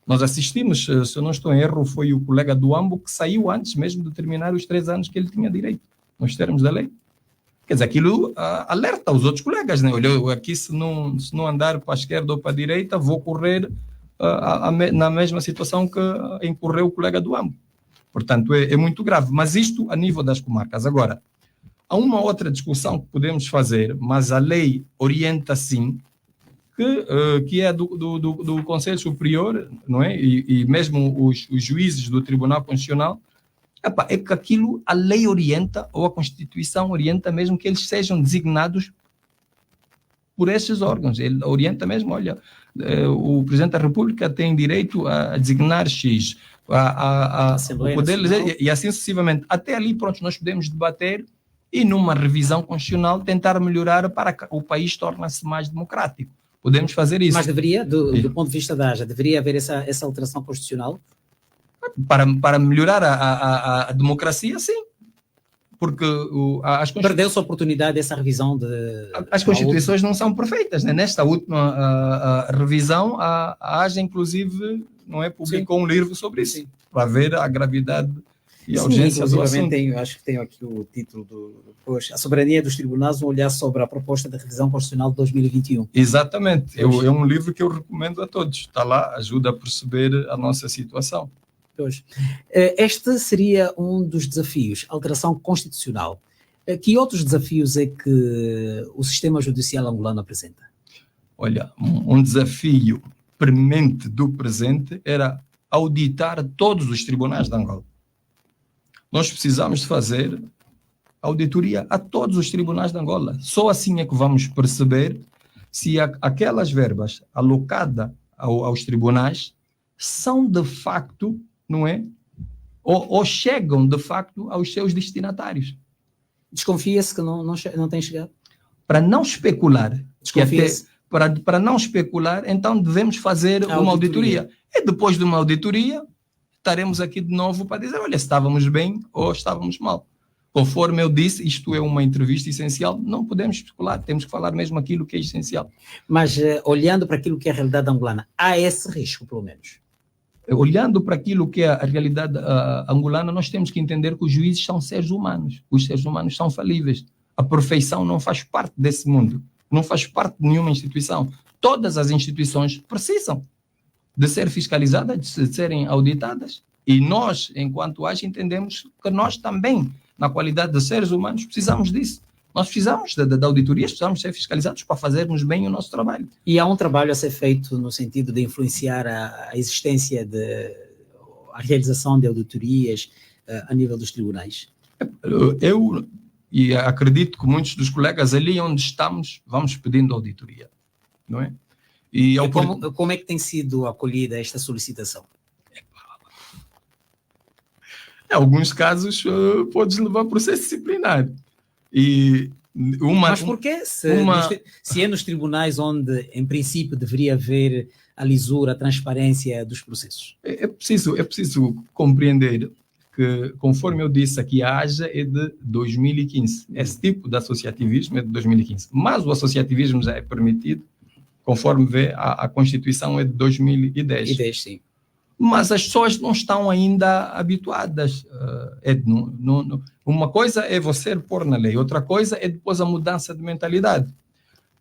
Nós assistimos, se eu não estou em erro, foi o colega do AMBO que saiu antes mesmo de terminar os 3 anos que ele tinha direito, nos termos da lei. Quer dizer, aquilo alerta os outros colegas, né? Olha, eu aqui se não andar para a esquerda ou para a direita, vou correr na mesma situação que incorreu o colega do AMBO. Portanto, é muito grave. Mas isto a nível das comarcas. Agora, há uma outra discussão que podemos fazer, mas a lei orienta sim, que é do Conselho Superior, não é? E mesmo os juízes do Tribunal Constitucional, é que aquilo a lei orienta, ou a Constituição orienta mesmo que eles sejam designados por esses órgãos. Ele orienta mesmo, olha, o Presidente da República tem direito a designar X, o poder, e assim sucessivamente. Até ali, pronto, nós podemos debater e numa revisão constitucional tentar melhorar para que o país torne-se mais democrático. Podemos fazer isso. Mas deveria, do ponto de vista da AJA, deveria haver essa alteração constitucional? Para melhorar a democracia, sim. Porque perdeu-se a oportunidade dessa revisão as constituições não são perfeitas, né? Nesta última revisão, a AJA, inclusive, não é, publicou um livro sobre isso, para ver a gravidade e a urgência do assunto. Acho que tenho aqui o título a soberania dos tribunais, um olhar sobre a proposta da revisão constitucional de 2021. Exatamente, é um livro que eu recomendo a todos, está lá, ajuda a perceber a nossa situação. Este seria um dos desafios, alteração constitucional. Que outros desafios é que o sistema judicial angolano apresenta? Olha, um desafio premente do presente era auditar todos os tribunais de Angola. Nós precisamos de fazer auditoria a todos os tribunais de Angola. Só assim é que vamos perceber se aquelas verbas alocadas aos tribunais são de facto, não é? Ou chegam de facto aos seus destinatários. Desconfia-se que não tem chegado? Para não especular, desconfia-se. Para não especular, então devemos fazer uma auditoria. E depois de uma auditoria, estaremos aqui de novo para dizer, olha, estávamos bem ou estávamos mal. Conforme eu disse, isto é uma entrevista essencial, não podemos especular, temos que falar mesmo aquilo que é essencial. Mas, olhando para aquilo que é a realidade angolana, há esse risco, pelo menos? Olhando para aquilo que é a realidade angolana, nós temos que entender que os juízes são seres humanos. Os seres humanos são falíveis. A perfeição não faz parte desse mundo, não faz parte de nenhuma instituição. Todas as instituições precisam de ser fiscalizadas, de serem auditadas. E nós, enquanto AJA, entendemos que nós também, na qualidade de seres humanos, precisamos disso. Nós precisamos da auditoria, precisamos ser fiscalizados para fazermos bem o nosso trabalho. E há um trabalho a ser feito no sentido de influenciar a existência a realização de auditorias a nível dos tribunais? Eu acredito que muitos dos colegas ali onde estamos vamos pedindo auditoria, não é? E como é que tem sido acolhida esta solicitação? Em alguns casos podes levar processo disciplinar. Mas porquê? Se é nos tribunais onde, em princípio, deveria haver a lisura, a transparência dos processos? É preciso compreender que, conforme eu disse aqui, a AGE é de 2015. Esse tipo de associativismo é de 2015. Mas o associativismo já é permitido, conforme vê, a Constituição é de 2010. Sim. Mas as pessoas não estão ainda habituadas. Uma coisa é você pôr na lei, outra coisa é depois a mudança de mentalidade.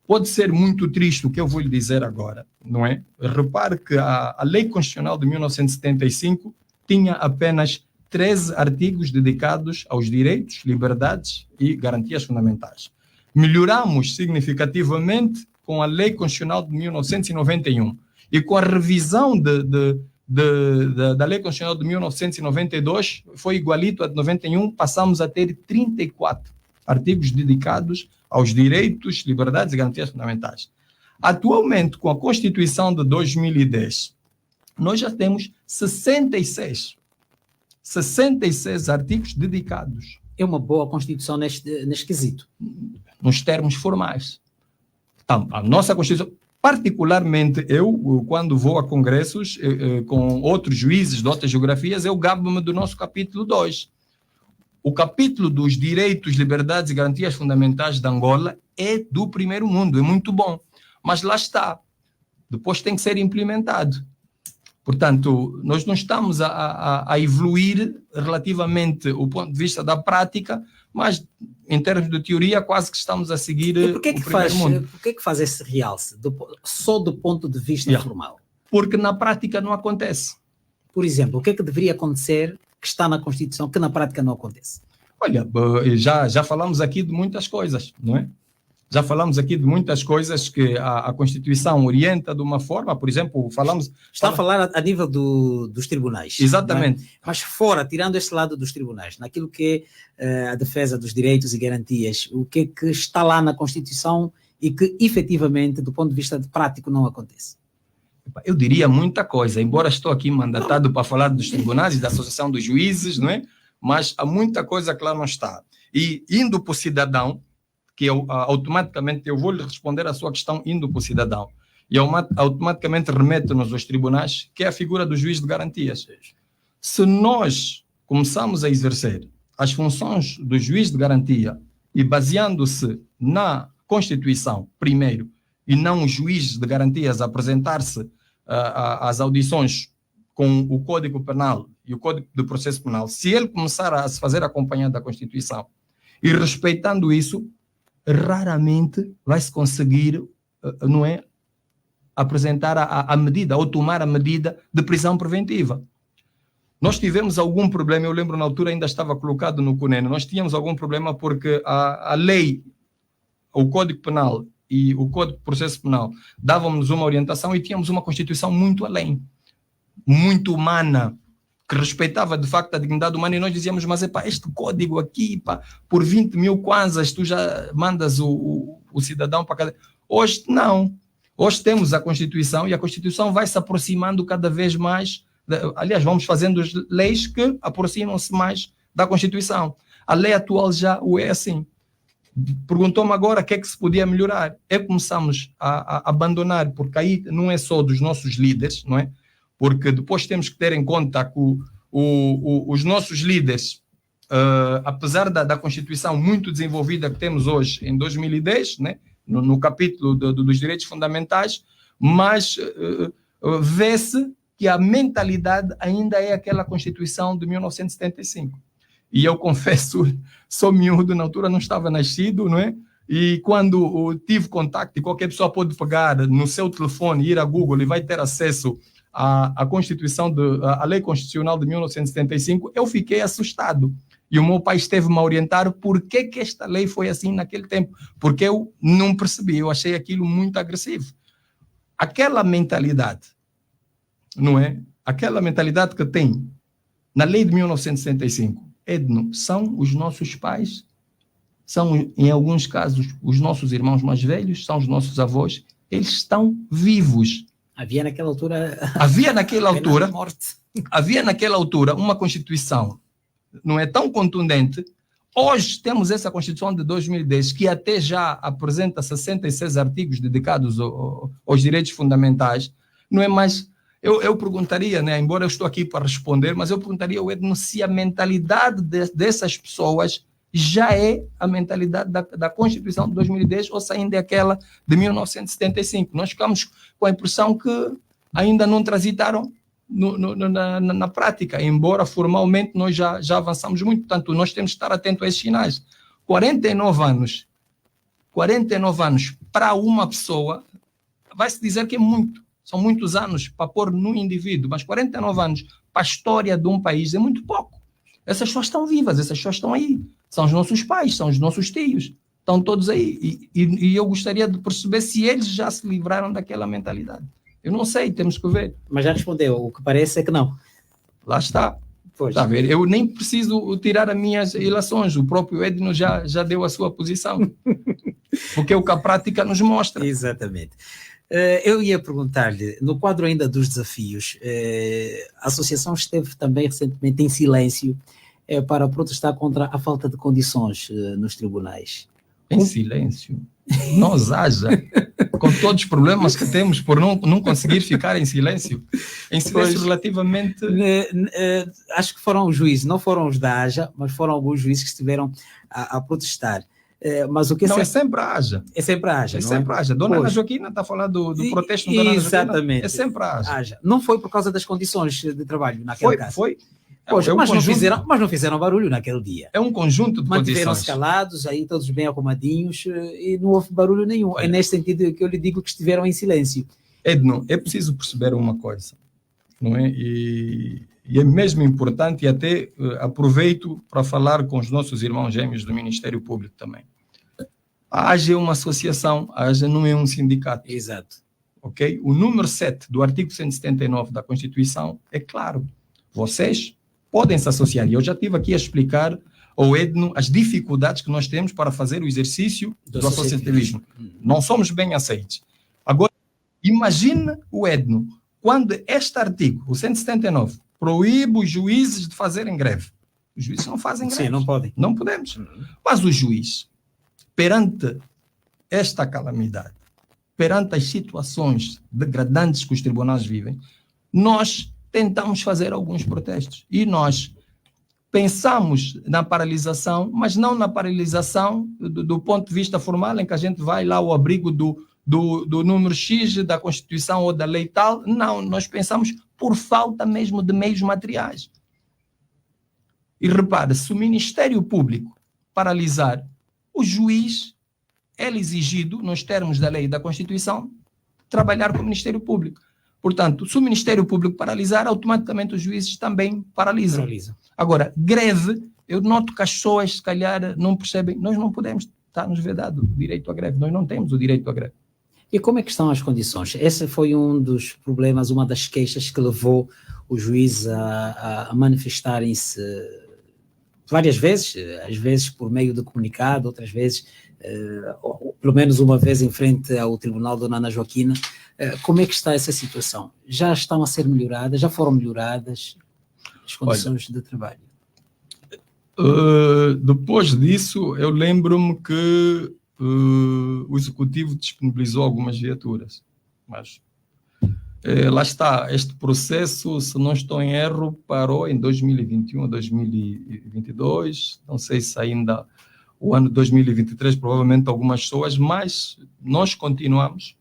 Pode ser muito triste o que eu vou lhe dizer agora, não é? Repare que a Lei Constitucional de 1975 tinha apenas 13 artigos dedicados aos direitos, liberdades e garantias fundamentais. Melhoramos significativamente com a Lei Constitucional de 1991 e com a revisão da Lei Constitucional de 1992, foi igualito a de 91, passamos a ter 34 artigos dedicados aos direitos, liberdades e garantias fundamentais. Atualmente, com a Constituição de 2010, nós já temos 66 artigos dedicados. É uma boa Constituição neste quesito. Nos termos formais. Então, a nossa Constituição, particularmente eu, quando vou a congressos com outros juízes de outras geografias, eu gabo-me do nosso capítulo 2. O capítulo dos direitos, liberdades e garantias fundamentais de Angola é do primeiro mundo, é muito bom. Mas lá está. Depois tem que ser implementado. Portanto, nós não estamos a evoluir relativamente o ponto de vista da prática, mas em termos de teoria quase que estamos a seguir o primeiro mundo. Por que faz esse realce só do ponto de vista formal? Porque na prática não acontece. Por exemplo, o que é que deveria acontecer que está na Constituição que na prática não acontece? Olha, já falamos aqui de muitas coisas, não é? Já falamos aqui de muitas coisas que a Constituição orienta de uma forma, por exemplo, Está a falar a nível dos tribunais. Exatamente. Mas fora, tirando esse lado dos tribunais, naquilo que é a defesa dos direitos e garantias, o que é que está lá na Constituição e que efetivamente, do ponto de vista prático, não acontece? Eu diria muita coisa, embora estou aqui mandatado para falar dos tribunais e da Associação dos Juízes, não é? Mas há muita coisa que lá não está. E indo para o cidadão, que automaticamente eu vou lhe responder a sua questão indo para o cidadão, e automaticamente remete-nos aos tribunais, que é a figura do juiz de garantias. Se nós começamos a exercer as funções do juiz de garantia e baseando-se na Constituição, primeiro, e não o juiz de garantias apresentar-se às audições com o Código Penal e o Código de Processo Penal, se ele começar a se fazer acompanhado da Constituição e respeitando isso, raramente vai-se conseguir, não é, apresentar a medida, ou tomar a medida de prisão preventiva. Nós tivemos algum problema, eu lembro na altura ainda estava colocado no CUNEN, nós tínhamos algum problema porque a lei, o Código Penal e o Código de Processo Penal davam-nos uma orientação e tínhamos uma Constituição muito além, muito humana, que respeitava de facto a dignidade humana, e nós dizíamos, mas este código aqui, por 20 mil kwanzas, tu já mandas o cidadão para cada... Hoje não. Hoje temos a Constituição e a Constituição vai se aproximando cada vez mais, aliás, vamos fazendo leis que aproximam-se mais da Constituição. A lei atual já o é assim. Perguntou-me agora o que é que se podia melhorar. Começamos a abandonar, porque aí não é só dos nossos líderes, não é? Porque depois temos que ter em conta que os nossos líderes, apesar da Constituição muito desenvolvida que temos hoje em 2010, né, no capítulo dos direitos fundamentais, mas vê-se que a mentalidade ainda é aquela Constituição de 1975. E eu confesso, sou miúdo, na altura não estava nascido, não é? E quando tive contacto, e qualquer pessoa pode pegar no seu telefone, ir a Google e vai ter acesso a Constituição, a Lei Constitucional de 1975, eu fiquei assustado. E o meu pai esteve-me a orientar por que esta lei foi assim naquele tempo. Porque eu não percebi, eu achei aquilo muito agressivo. Aquela mentalidade, não é? Aquela mentalidade que tem na lei de 1965, Edno, são os nossos pais, são, em alguns casos, os nossos irmãos mais velhos, são os nossos avós, eles estão vivos. Havia naquela altura uma Constituição, não é tão contundente. Hoje temos essa Constituição de 2010, que até já apresenta 66 artigos dedicados aos direitos fundamentais, não é? Mas eu perguntaria, né, embora eu estou aqui para responder, mas eu perguntaria ao Edno se a mentalidade dessas pessoas já é a mentalidade da Constituição de 2010 ou se ainda é aquela de 1975. Nós ficamos com a impressão que ainda não transitaram na prática, embora formalmente nós já avançamos muito. Portanto, nós temos que estar atentos a esses sinais. 49 anos para uma pessoa, vai-se dizer que é muito. São muitos anos para pôr no indivíduo, mas 49 anos para a história de um país é muito pouco. Essas pessoas estão vivas, essas pessoas estão aí. São os nossos pais, são os nossos tios. Estão todos aí. E eu gostaria de perceber se eles já se livraram daquela mentalidade. Eu não sei, temos que ver. Mas já respondeu, o que parece é que não. Lá está. Pois. Está a ver? Eu nem preciso tirar as minhas ilações. O próprio Edno já deu a sua posição. Porque é o que a prática nos mostra. Exatamente. Eu ia perguntar-lhe, no quadro ainda dos desafios, a associação esteve também recentemente em silêncio para protestar contra a falta de condições nos tribunais. Em silêncio? Nós haja, com todos os problemas que temos por não conseguir ficar em silêncio. Em silêncio Pois, relativamente... acho que foram os juízes, não foram os da AJA, mas foram alguns juízes que estiveram a protestar. Mas o que não, é sempre a AJA. É sempre a AJA, é não sempre é? a AJA. Dona Pois. Ana Joaquina está a falar do protesto da Dona Ana Joaquina. Exatamente. É sempre a AJA. Não foi por causa das condições de trabalho naquele caso. Foi. Pois, É um mas conjunto, não fizeram barulho naquele dia. é um conjunto de Mantiveram-se condições. calados, aí todos bem arrumadinhos, e não houve barulho nenhum. Olha. É nesse sentido que eu lhe digo que estiveram em silêncio. Edno, é preciso perceber uma coisa, não é? E é mesmo importante, e até aproveito para falar com os nossos irmãos gêmeos do Ministério Público também. A AJA é uma associação, a AJA não é um sindicato. Exato. Ok? O número 7 do artigo 179 da Constituição é claro. Vocês podem se associar. E eu já estive aqui a explicar ao Edno as dificuldades que nós temos para fazer o exercício do associativismo. Não somos bem aceitos. Agora, imagine o Edno, quando este artigo, o 179, proíbe os juízes de fazerem greve. Os juízes não fazem greve. Sim, não podem. Não podemos. Mas o juiz, perante esta calamidade, perante as situações degradantes que os tribunais vivem, nós tentamos fazer alguns protestos. E nós pensamos na paralisação, mas não na paralisação do ponto de vista formal, em que a gente vai lá ao abrigo do número X da Constituição ou da lei tal. Não, nós pensamos por falta mesmo de meios materiais. E repara, se o Ministério Público paralisar, o juiz é exigido, nos termos da lei e da Constituição, trabalhar com o Ministério Público. Portanto, se o Ministério Público paralisar, automaticamente os juízes também paralisam. Agora, greve, eu noto que as pessoas, se calhar, não percebem. Nós não podemos, está-nos vedado o direito à greve. Nós não temos o direito à greve. E como é que estão as condições? Esse foi um dos problemas, uma das queixas que levou o juiz a manifestarem-se várias vezes, às vezes por meio de comunicado, outras vezes, pelo menos uma vez em frente ao Tribunal de Dona Ana Joaquina. Como é que está essa situação? Já estão a ser melhoradas? Já foram melhoradas as condições de trabalho? Depois disso, eu lembro-me que o Executivo disponibilizou algumas viaturas. Mas lá está, este processo, se não estou em erro, parou em 2021 ou 2022, não sei se ainda o ano de 2023, provavelmente algumas pessoas, mas nós continuamos,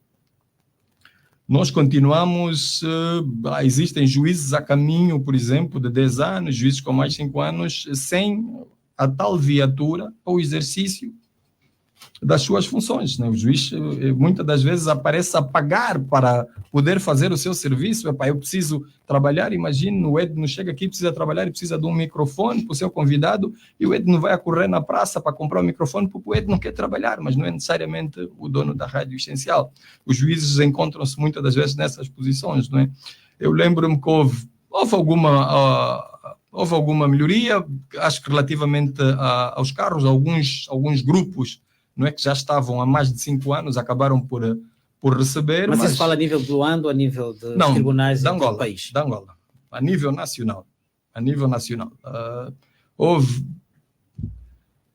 existem juízes a caminho, por exemplo, de 10 anos, juízes com mais de 5 anos, sem a tal viatura ou exercício das suas funções, né? O juiz muitas das vezes aparece a pagar para poder fazer o seu serviço. Eu preciso trabalhar, imagine, o Edno chega aqui, precisa trabalhar e precisa de um microfone para o seu convidado, e o Edno vai a correr na praça para comprar o microfone porque o Edno quer trabalhar, mas não é necessariamente o dono da rádio essencial. Os juízes encontram-se muitas das vezes nessas posições, não é? Eu lembro-me que houve alguma melhoria, acho que relativamente aos carros, alguns grupos, não é, que já estavam há mais de 5 anos, acabaram por receber. Mas isso fala a nível do Luanda ou a nível dos tribunais do país? Da Angola, a nível nacional. Houve...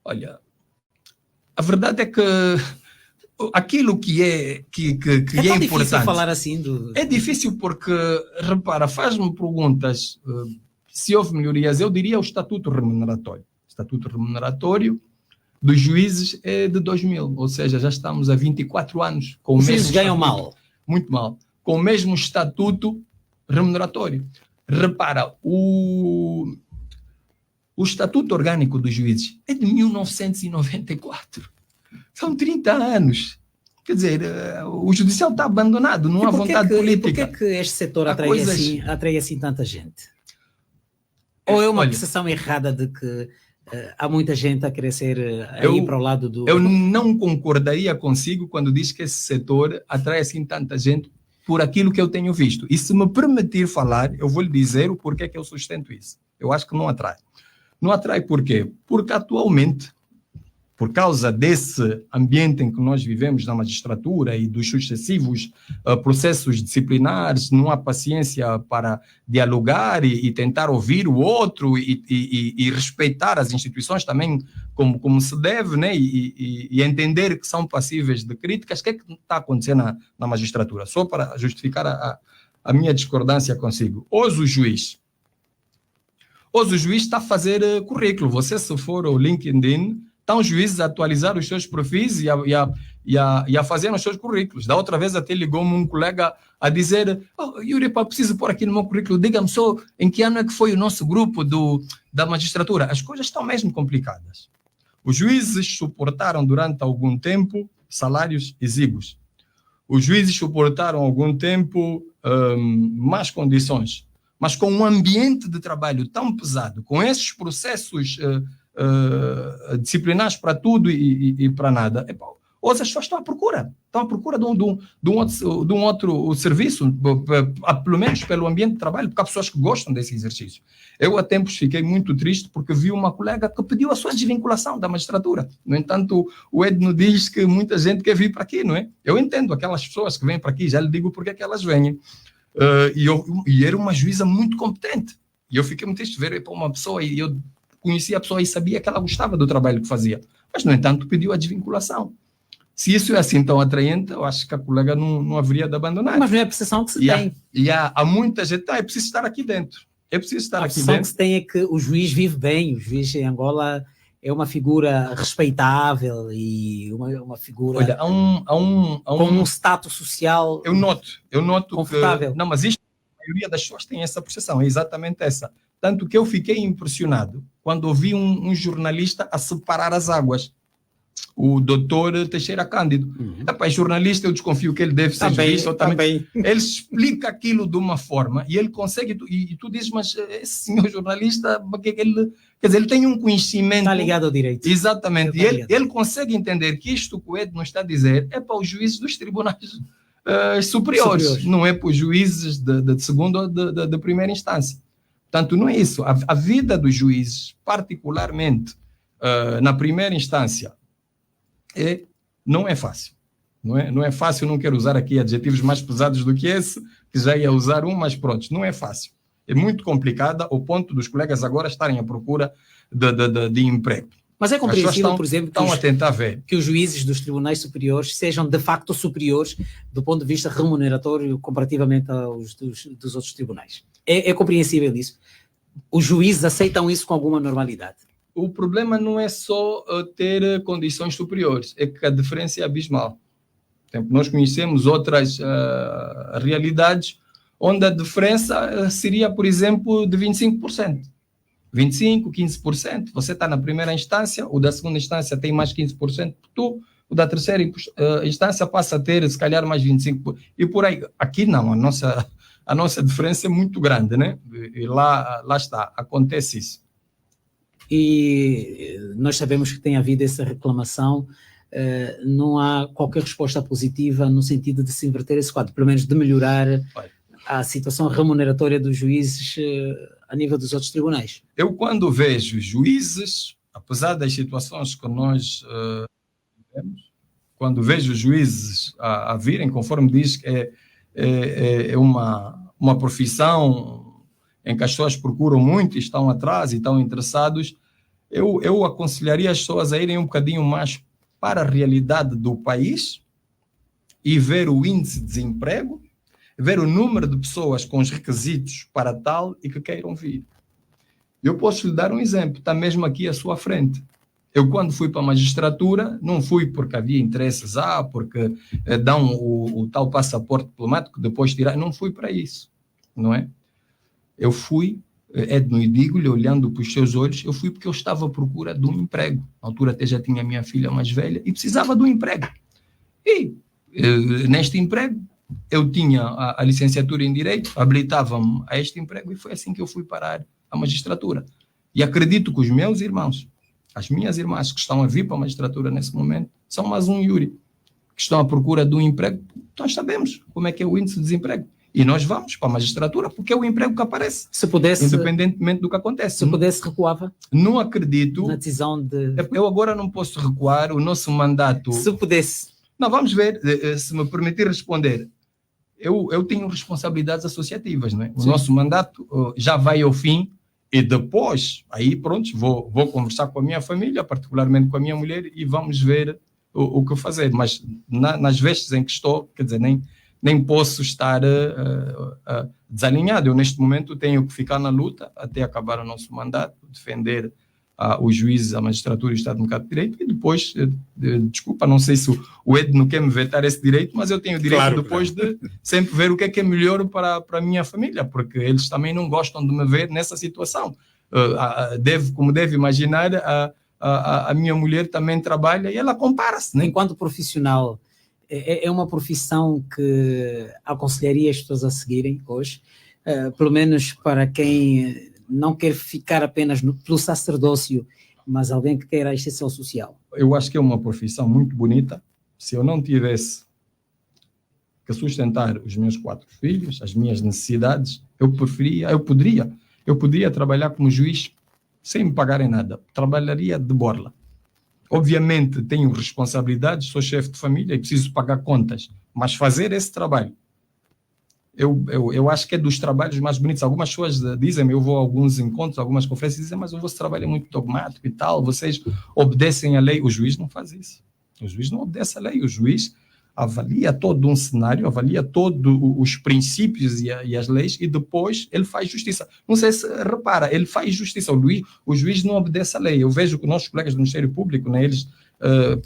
Olha, a verdade é que aquilo que é tão difícil importante. falar assim É difícil porque, repara, faz-me perguntas se houve melhorias. Eu diria o estatuto remuneratório. O estatuto remuneratório dos juízes é de 2000, ou seja, já estamos há 24 anos com o Os mesmo juízes ganham estatuto, mal. muito mal, com o mesmo estatuto remuneratório. Repara, o estatuto orgânico dos juízes é de 1994. São 30 anos. Quer dizer, o judicial está abandonado, não há vontade política. Por que este setor Há atrai assim tanta gente? Ou é uma percepção errada de que há muita gente a querer ir para o lado do... Eu não concordaria consigo quando diz que esse setor atrai assim tanta gente por aquilo que eu tenho visto. E se me permitir falar, eu vou lhe dizer o porquê que eu sustento isso. Eu acho que não atrai. Não atrai por quê? Porque atualmente, por causa desse ambiente em que nós vivemos na magistratura e dos sucessivos processos disciplinares, não há paciência para dialogar e tentar ouvir o outro e respeitar as instituições também como se deve, né? E entender que são passíveis de críticas. O que é que está acontecendo na magistratura? Só para justificar a minha discordância consigo. Hoje o juiz está a fazer currículo. Você, se for ao LinkedIn, estão os juízes a atualizar os seus perfis e a fazer os seus currículos. Da outra vez até ligou-me um colega a dizer: Yuri, preciso pôr aqui no meu currículo, diga-me só em que ano é que foi o nosso grupo da magistratura. As coisas estão mesmo complicadas. Os juízes suportaram durante algum tempo salários exíguos. Os juízes suportaram algum tempo más condições. Mas com um ambiente de trabalho tão pesado, com esses processos disciplinares para tudo e para nada, hoje as pessoas estão à procura de um outro serviço, pelo menos pelo ambiente de trabalho, porque há pessoas que gostam desse exercício. Eu há tempos fiquei muito triste porque vi uma colega que pediu a sua desvinculação da magistratura. No entanto, o Edno diz que muita gente quer vir para aqui, não é? Eu entendo aquelas pessoas que vêm para aqui, já lhe digo porque é que elas vêm. E era uma juíza muito competente. E eu fiquei muito triste de ver para uma pessoa, e eu conhecia a pessoa e sabia que ela gostava do trabalho que fazia. Mas, no entanto, pediu a desvinculação. Se isso é assim tão atraente, eu acho que a colega não haveria de abandonar. Mas não é a percepção que se tem. E há muita gente, é preciso estar aqui dentro. É preciso estar aqui dentro. A percepção que se tem é que o juiz vive bem, o juiz em Angola é uma figura respeitável e uma figura... Olha, com um status social... Eu noto confortável. Que... Não, mas isto, a maioria das pessoas tem essa percepção, é exatamente essa. Tanto que eu fiquei impressionado quando ouvi um jornalista a separar as águas. O doutor Teixeira Cândido. É jornalista, eu desconfio que ele deve ser jurista. Também. Ele explica aquilo de uma forma e ele consegue... E tu dizes, mas esse senhor jornalista, quer dizer, ele tem um conhecimento... Está ligado ao direito. Exatamente. E ele consegue entender que isto que o Ed nos está a dizer é para os juízes dos tribunais superiores. Não é para os juízes de segunda ou de primeira instância. Portanto, não é isso. A vida dos juízes, particularmente na primeira instância, não é fácil. Não é fácil, não quero usar aqui adjetivos mais pesados do que esse, que já ia usar mas pronto, não é fácil. É muito complicada ao ponto dos colegas agora estarem à procura de emprego. Mas é compreensível, por exemplo, que os juízes dos tribunais superiores sejam de facto superiores do ponto de vista remuneratório comparativamente aos dos outros tribunais. É compreensível isso? Os juízes aceitam isso com alguma normalidade? O problema não é só ter condições superiores, é que a diferença é abismal. Nós conhecemos outras realidades onde a diferença seria, por exemplo, de 25%. 25%, 15%. Você está na primeira instância, o da segunda instância tem mais 15% que tu, o da terceira instância passa a ter, se calhar, mais 25%. E por aí. Aqui não, a nossa diferença é muito grande, né? E lá está, acontece isso. E nós sabemos que tem havido essa reclamação, não há qualquer resposta positiva no sentido de se inverter esse quadro, pelo menos de melhorar a situação remuneratória dos juízes a nível dos outros tribunais. Eu, quando vejo juízes, apesar das situações que nós vivemos, quando vejo juízes a virem, conforme diz que é uma profissão em que as pessoas procuram muito e estão atrás e estão interessados, eu aconselharia as pessoas a irem um bocadinho mais para a realidade do país e ver o índice de desemprego, ver o número de pessoas com os requisitos para tal e que queiram vir. Eu posso lhe dar um exemplo, está mesmo aqui à sua frente. Eu, quando fui para a magistratura, não fui porque havia interesses, porque dão o tal passaporte diplomático, depois tirar, não fui para isso, não é? Eu fui, Edno, e digo-lhe, olhando para os seus olhos, eu fui porque eu estava à procura de um emprego. Na altura até já tinha a minha filha mais velha e precisava de um emprego. E neste emprego, eu tinha a licenciatura em Direito, habilitava-me a este emprego e foi assim que eu fui parar a magistratura. E acredito que os meus irmãos, as minhas irmãs que estão a vir para a magistratura nesse momento, são mais um Yuri, que estão à procura de um emprego. Nós sabemos como é que é o índice de desemprego. E nós vamos para a magistratura porque é o emprego que aparece, se pudesse, independentemente do que acontece. Se pudesse, recuava? Não acredito. Na decisão de... Eu agora não posso recuar o nosso mandato. Se pudesse. Não, vamos ver, se me permitir responder. Eu tenho responsabilidades associativas, não é? O nosso mandato já vai ao fim e depois, aí pronto, vou conversar com a minha família, particularmente com a minha mulher, e vamos ver o que fazer. Mas nas vestes em que estou, quer dizer, nem posso estar desalinhado. Eu, neste momento, tenho que ficar na luta até acabar o nosso mandato, defender os juízes, a magistratura e o Estado Democrático de Direito, e depois, desculpa, não sei se o Edno quer me vetar esse direito, mas eu tenho o direito, claro, depois de sempre ver o que é melhor para a minha família, porque eles também não gostam de me ver nessa situação. Como deve imaginar, a minha mulher também trabalha e ela compara-se, né? Enquanto profissional, é uma profissão que aconselharia as pessoas a seguirem hoje, pelo menos para quem não quer ficar apenas pelo sacerdócio, mas alguém que queira a extensão social? Eu acho que é uma profissão muito bonita. Se eu não tivesse que sustentar os meus 4 filhos, as minhas necessidades, eu poderia trabalhar como juiz sem me pagarem nada. Trabalharia de borla. Obviamente tenho responsabilidades, sou chefe de família e preciso pagar contas, mas fazer esse trabalho, eu acho que é dos trabalhos mais bonitos. Algumas pessoas dizem, eu vou a alguns encontros, algumas conferências, dizem, mas o vosso trabalho é muito dogmático e tal, vocês obedecem à lei. O juiz não faz isso. O juiz não obedece à lei. O juiz avalia todo um cenário, avalia todos os princípios e as leis e depois ele faz justiça. Não sei se repara, ele faz justiça. O juiz não obedece à lei. Eu vejo que nossos colegas do Ministério Público, né, eles...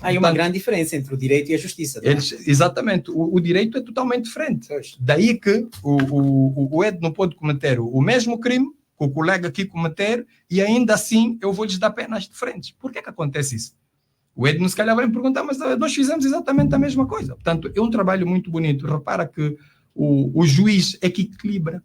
Há uma grande diferença entre o direito e a justiça. Exatamente, o direito é totalmente diferente. Daí que o Ed não pode cometer o mesmo crime que o colega aqui cometer e ainda assim eu vou lhes dar penas diferentes. Por que acontece isso? O Ed, se calhar, vai me perguntar, mas nós fizemos exatamente a mesma coisa. Portanto, é um trabalho muito bonito. Repara que o juiz é que equilibra,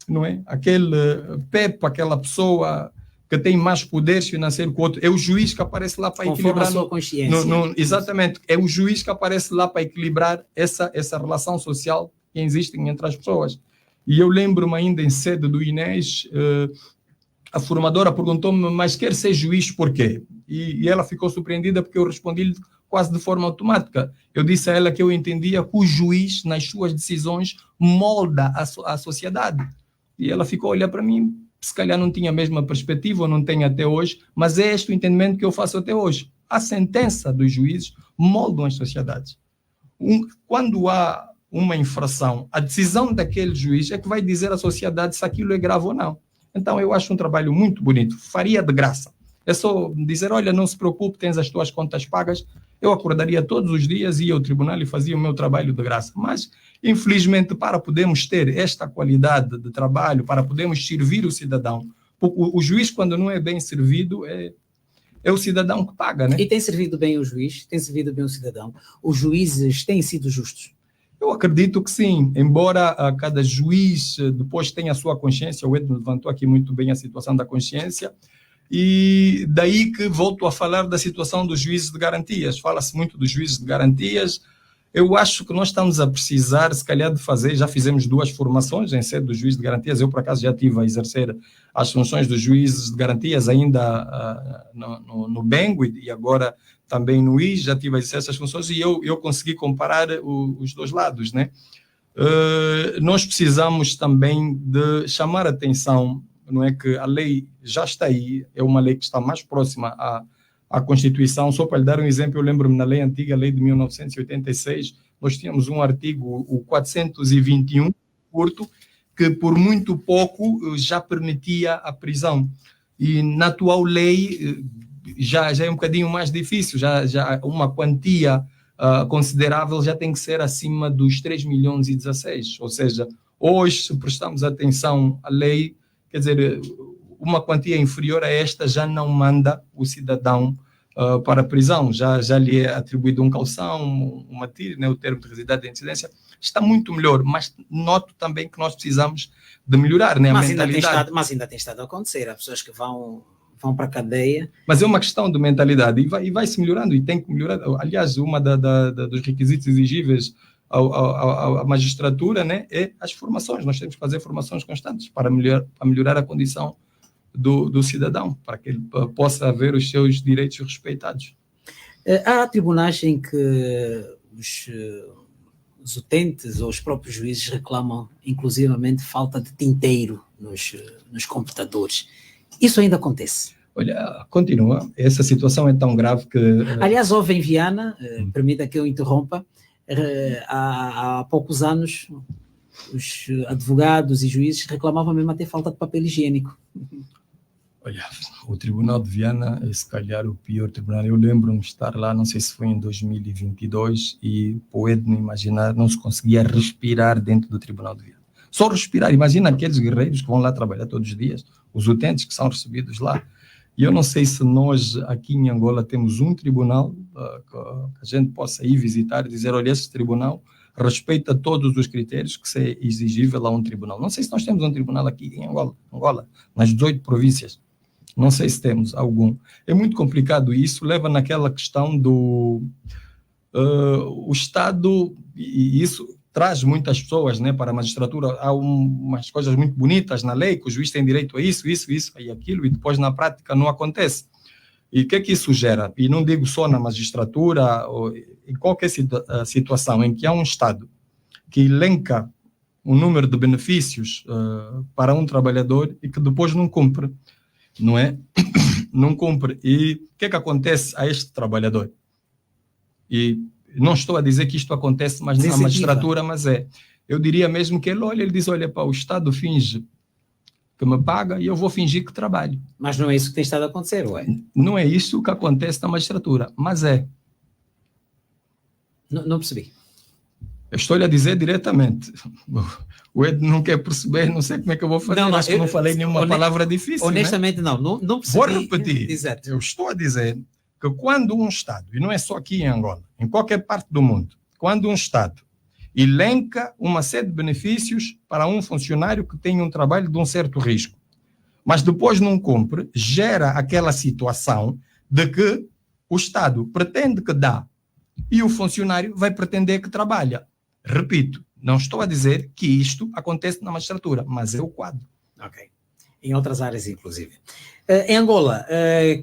não é? Aquele Pepe, aquela pessoa que tem mais poder financeiro que o outro, é o juiz que aparece lá para equilibrar. A sua consciência. Exatamente, é o juiz que aparece lá para equilibrar essa relação social que existe entre as pessoas. E eu lembro-me ainda em sede do Inês, a formadora perguntou-me, mas quer ser juiz por quê? E ela ficou surpreendida porque eu respondi-lhe quase de forma automática. Eu disse a ela que eu entendia que o juiz, nas suas decisões, molda a sociedade. E ela ficou a olhar para mim, se calhar não tinha a mesma perspectiva, ou não tem até hoje, mas é este o entendimento que eu faço até hoje. A sentença dos juízes moldam as sociedades. Quando há uma infração, a decisão daquele juiz é que vai dizer à sociedade se aquilo é grave ou não. Então eu acho um trabalho muito bonito, faria de graça. É só dizer, olha, não se preocupe, tens as tuas contas pagas. Eu acordaria todos os dias, ia ao tribunal e fazia o meu trabalho de graça. Mas, infelizmente, para podermos ter esta qualidade de trabalho, para podermos servir o cidadão, o juiz, quando não é bem servido, é o cidadão que paga, né? E tem servido bem o juiz? Tem servido bem o cidadão? Os juízes têm sido justos? Eu acredito que sim, embora cada juiz depois tenha a sua consciência. O Edno levantou aqui muito bem a situação da consciência, e daí que volto a falar da situação dos juízes de garantias. Fala-se muito dos juízes de garantias. Eu acho que nós estamos a precisar, se calhar, de fazer, já fizemos 2 formações em sede do juiz de garantias. Eu, por acaso, já estive a exercer as funções dos juízes de garantias ainda no Bengo e agora também no IS, já estive a exercer essas funções e eu consegui comparar os 2 lados, né? Nós precisamos também de chamar a atenção, não é, que a lei já está aí, é uma lei que está mais próxima à Constituição. Só para lhe dar um exemplo, eu lembro-me na lei antiga, a lei de 1986, nós tínhamos um artigo, o 421, curto, que por muito pouco já permitia a prisão. E na atual lei já é um bocadinho mais difícil, já uma quantia considerável já tem que ser acima dos 3.016.000. Ou seja, hoje, se prestamos atenção à lei, quer dizer, uma quantia inferior a esta já não manda o cidadão para a prisão, já lhe é atribuído um calção, uma tira, né, o termo de residência de incidência, está muito melhor, mas noto também que nós precisamos de melhorar, né, a mentalidade. Mas ainda tem estado a acontecer, há pessoas que vão para a cadeia. Mas é uma questão de mentalidade e vai se melhorando e tem que melhorar. Aliás, uma dos requisitos exigíveis à magistratura, né, é as formações. Nós temos que fazer formações constantes para melhorar a condição do cidadão, para que ele possa ver os seus direitos respeitados. Há tribunais em que os utentes ou os próprios juízes reclamam, inclusivamente, falta de tinteiro nos computadores. Isso ainda acontece? Olha, continua. Essa situação é tão grave que... Aliás, houve em Viana, permita que eu interrompa, há poucos anos, os advogados e juízes reclamavam mesmo até falta de papel higiênico. Olha, o Tribunal de Viana é, se calhar, o pior tribunal. Eu lembro-me de estar lá, não sei se foi em 2022, e pode não imaginar, não se conseguia respirar dentro do Tribunal de Viana. Só respirar, imagina aqueles guerreiros que vão lá trabalhar todos os dias, os utentes que são recebidos lá. E eu não sei se nós aqui em Angola temos um tribunal que a gente possa ir visitar e dizer, olha, esse tribunal respeita todos os critérios que é exigível a um tribunal. Não sei se nós temos um tribunal aqui em Angola, nas 18 províncias. Não sei se temos algum. É muito complicado e isso leva naquela questão do... o Estado, e isso traz muitas pessoas, né, para a magistratura. Há umas coisas muito bonitas na lei, que o juiz tem direito a isso e aquilo, e depois na prática não acontece. E o que é que isso gera? E não digo só na magistratura, ou em qualquer situação em que há um Estado que elenca um número de benefícios para um trabalhador e que depois não cumpre. Não é? Não cumpre. E o que é que acontece a este trabalhador? E não estou a dizer que isto acontece mais na magistratura, mas eu diria mesmo que ele diz, olha, pá, o Estado finge que me paga e eu vou fingir que trabalho. Mas não é isso que tem estado a acontecer, ué? Não é isso que acontece na magistratura, mas é. Não percebi. Eu estou-lhe a dizer diretamente. O Ed não quer perceber, não sei como é que eu vou fazer. Acho que não falei nenhuma palavra difícil. Honestamente, né? não percebi. Vou repetir. Exato. Eu estou a dizer que quando um Estado, e não é só aqui em Angola, em qualquer parte do mundo, quando um Estado elenca uma série de benefícios para um funcionário que tem um trabalho de um certo risco, mas depois não cumpre, gera aquela situação de que o Estado pretende que dá e o funcionário vai pretender que trabalha. Repito, não estou a dizer que isto acontece na magistratura, mas é o quadro. Ok. Em outras áreas, inclusive. Em Angola,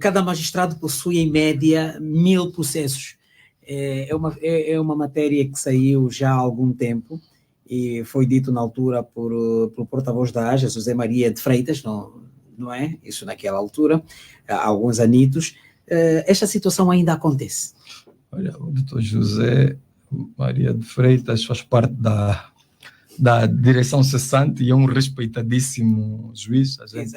cada magistrado possui, em média, 1.000 processos. É uma matéria que saiu já há algum tempo e foi dito na altura pelo porta-voz da AJA, José Maria de Freitas, não é? Isso naquela altura, há alguns anitos. Esta situação ainda acontece? Olha, o doutor José Maria de Freitas faz parte da direção cessante e é um respeitadíssimo juiz, a gente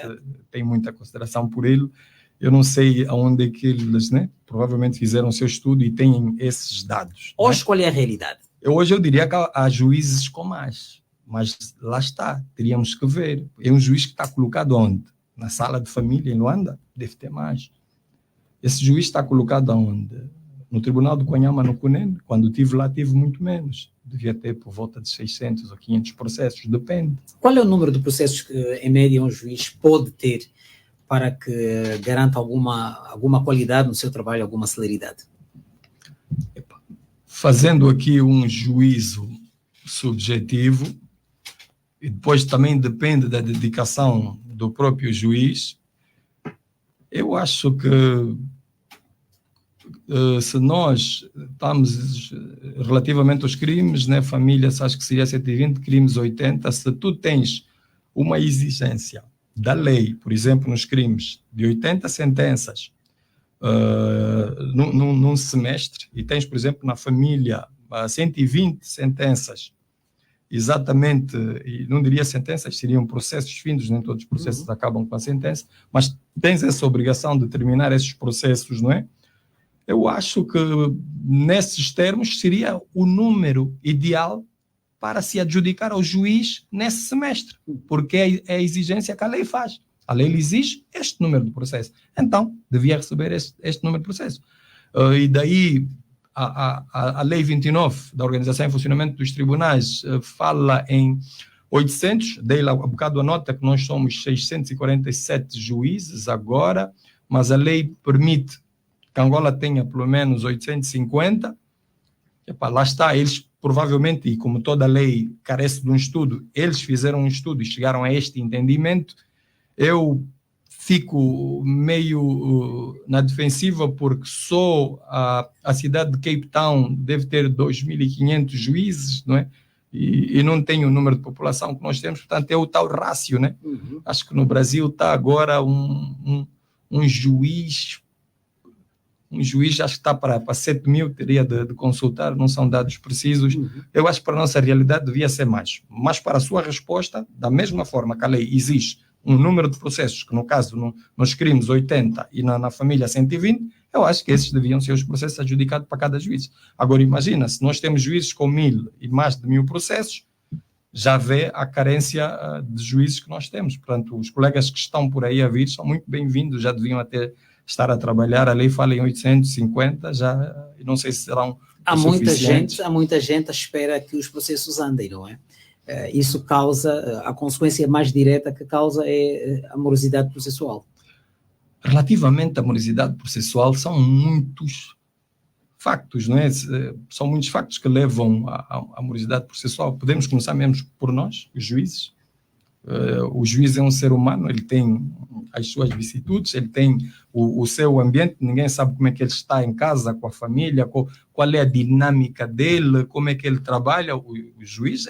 tem muita consideração por ele. Eu não sei aonde é que eles, né, provavelmente fizeram o seu estudo e têm esses dados. Hoje, né? Qual é a realidade? Hoje eu diria que há juízes com mais, mas lá está, teríamos que ver. É um juiz que está colocado onde? Na sala de família em Luanda? Deve ter mais. Esse juiz está colocado onde? No Tribunal do Conhama, no Cunene. Quando estive lá, tive muito menos. Devia ter por volta de 600 ou 500 processos, depende. Qual é o número de processos que, em média, um juiz pode ter para que garanta alguma qualidade no seu trabalho, alguma celeridade? Fazendo aqui um juízo subjetivo, e depois também depende da dedicação do próprio juiz, eu acho que se nós estamos relativamente aos crimes, né, famílias, acho que seria 120, crimes 80, se tu tens uma exigência da lei, por exemplo, nos crimes, de 80 sentenças, num semestre, e tens, por exemplo, na família 120 sentenças, exatamente, e não diria sentenças, seriam processos findos, nem todos os processos acabam com a sentença, mas tens essa obrigação de terminar esses processos, não é? Eu acho que, nesses termos, seria o número ideal para se adjudicar ao juiz nesse semestre, porque é a exigência que a lei faz. A lei lhe exige este número de processos. Então, devia receber este número de processos. E daí, a Lei 29 da Organização e Funcionamento dos Tribunais fala em 800, dei lá um bocado a nota que nós somos 647 juízes agora, mas a lei permite que Angola tenha pelo menos 850. Lá está, eles provavelmente, e como toda lei carece de um estudo, eles fizeram um estudo e chegaram a este entendimento. Eu fico meio na defensiva porque só a cidade de Cape Town deve ter 2.500 juízes, não é? E não tem o número de população que nós temos, portanto é o tal rácio, né? Acho que no Brasil está agora um juiz acho que está para 7 mil, teria de consultar, não são dados precisos. Eu acho que para a nossa realidade devia ser mais. Mas para a sua resposta, da mesma forma que a lei exige um número de processos, que no caso nos crimes 80 e na família 120, eu acho que esses deviam ser os processos adjudicados para cada juiz. Agora imagina, se nós temos juízes com 1.000 e mais de 1.000 processos, já vê a carência de juízes que nós temos. Portanto, os colegas que estão por aí a vir são muito bem-vindos, já deviam até estar a trabalhar. A lei fala em 850, já não sei se serão há muita gente à espera que os processos andem, não é? Isso causa, a consequência mais direta que causa é a morosidade processual. Relativamente à morosidade processual, são muitos factos, não é? São muitos factos que levam à morosidade processual. Podemos começar mesmo por nós, os juízes. O juiz é um ser humano, ele tem as suas vicissitudes, ele tem o seu ambiente, ninguém sabe como é que ele está em casa, com a família, qual é a dinâmica dele, como é que ele trabalha. O juiz,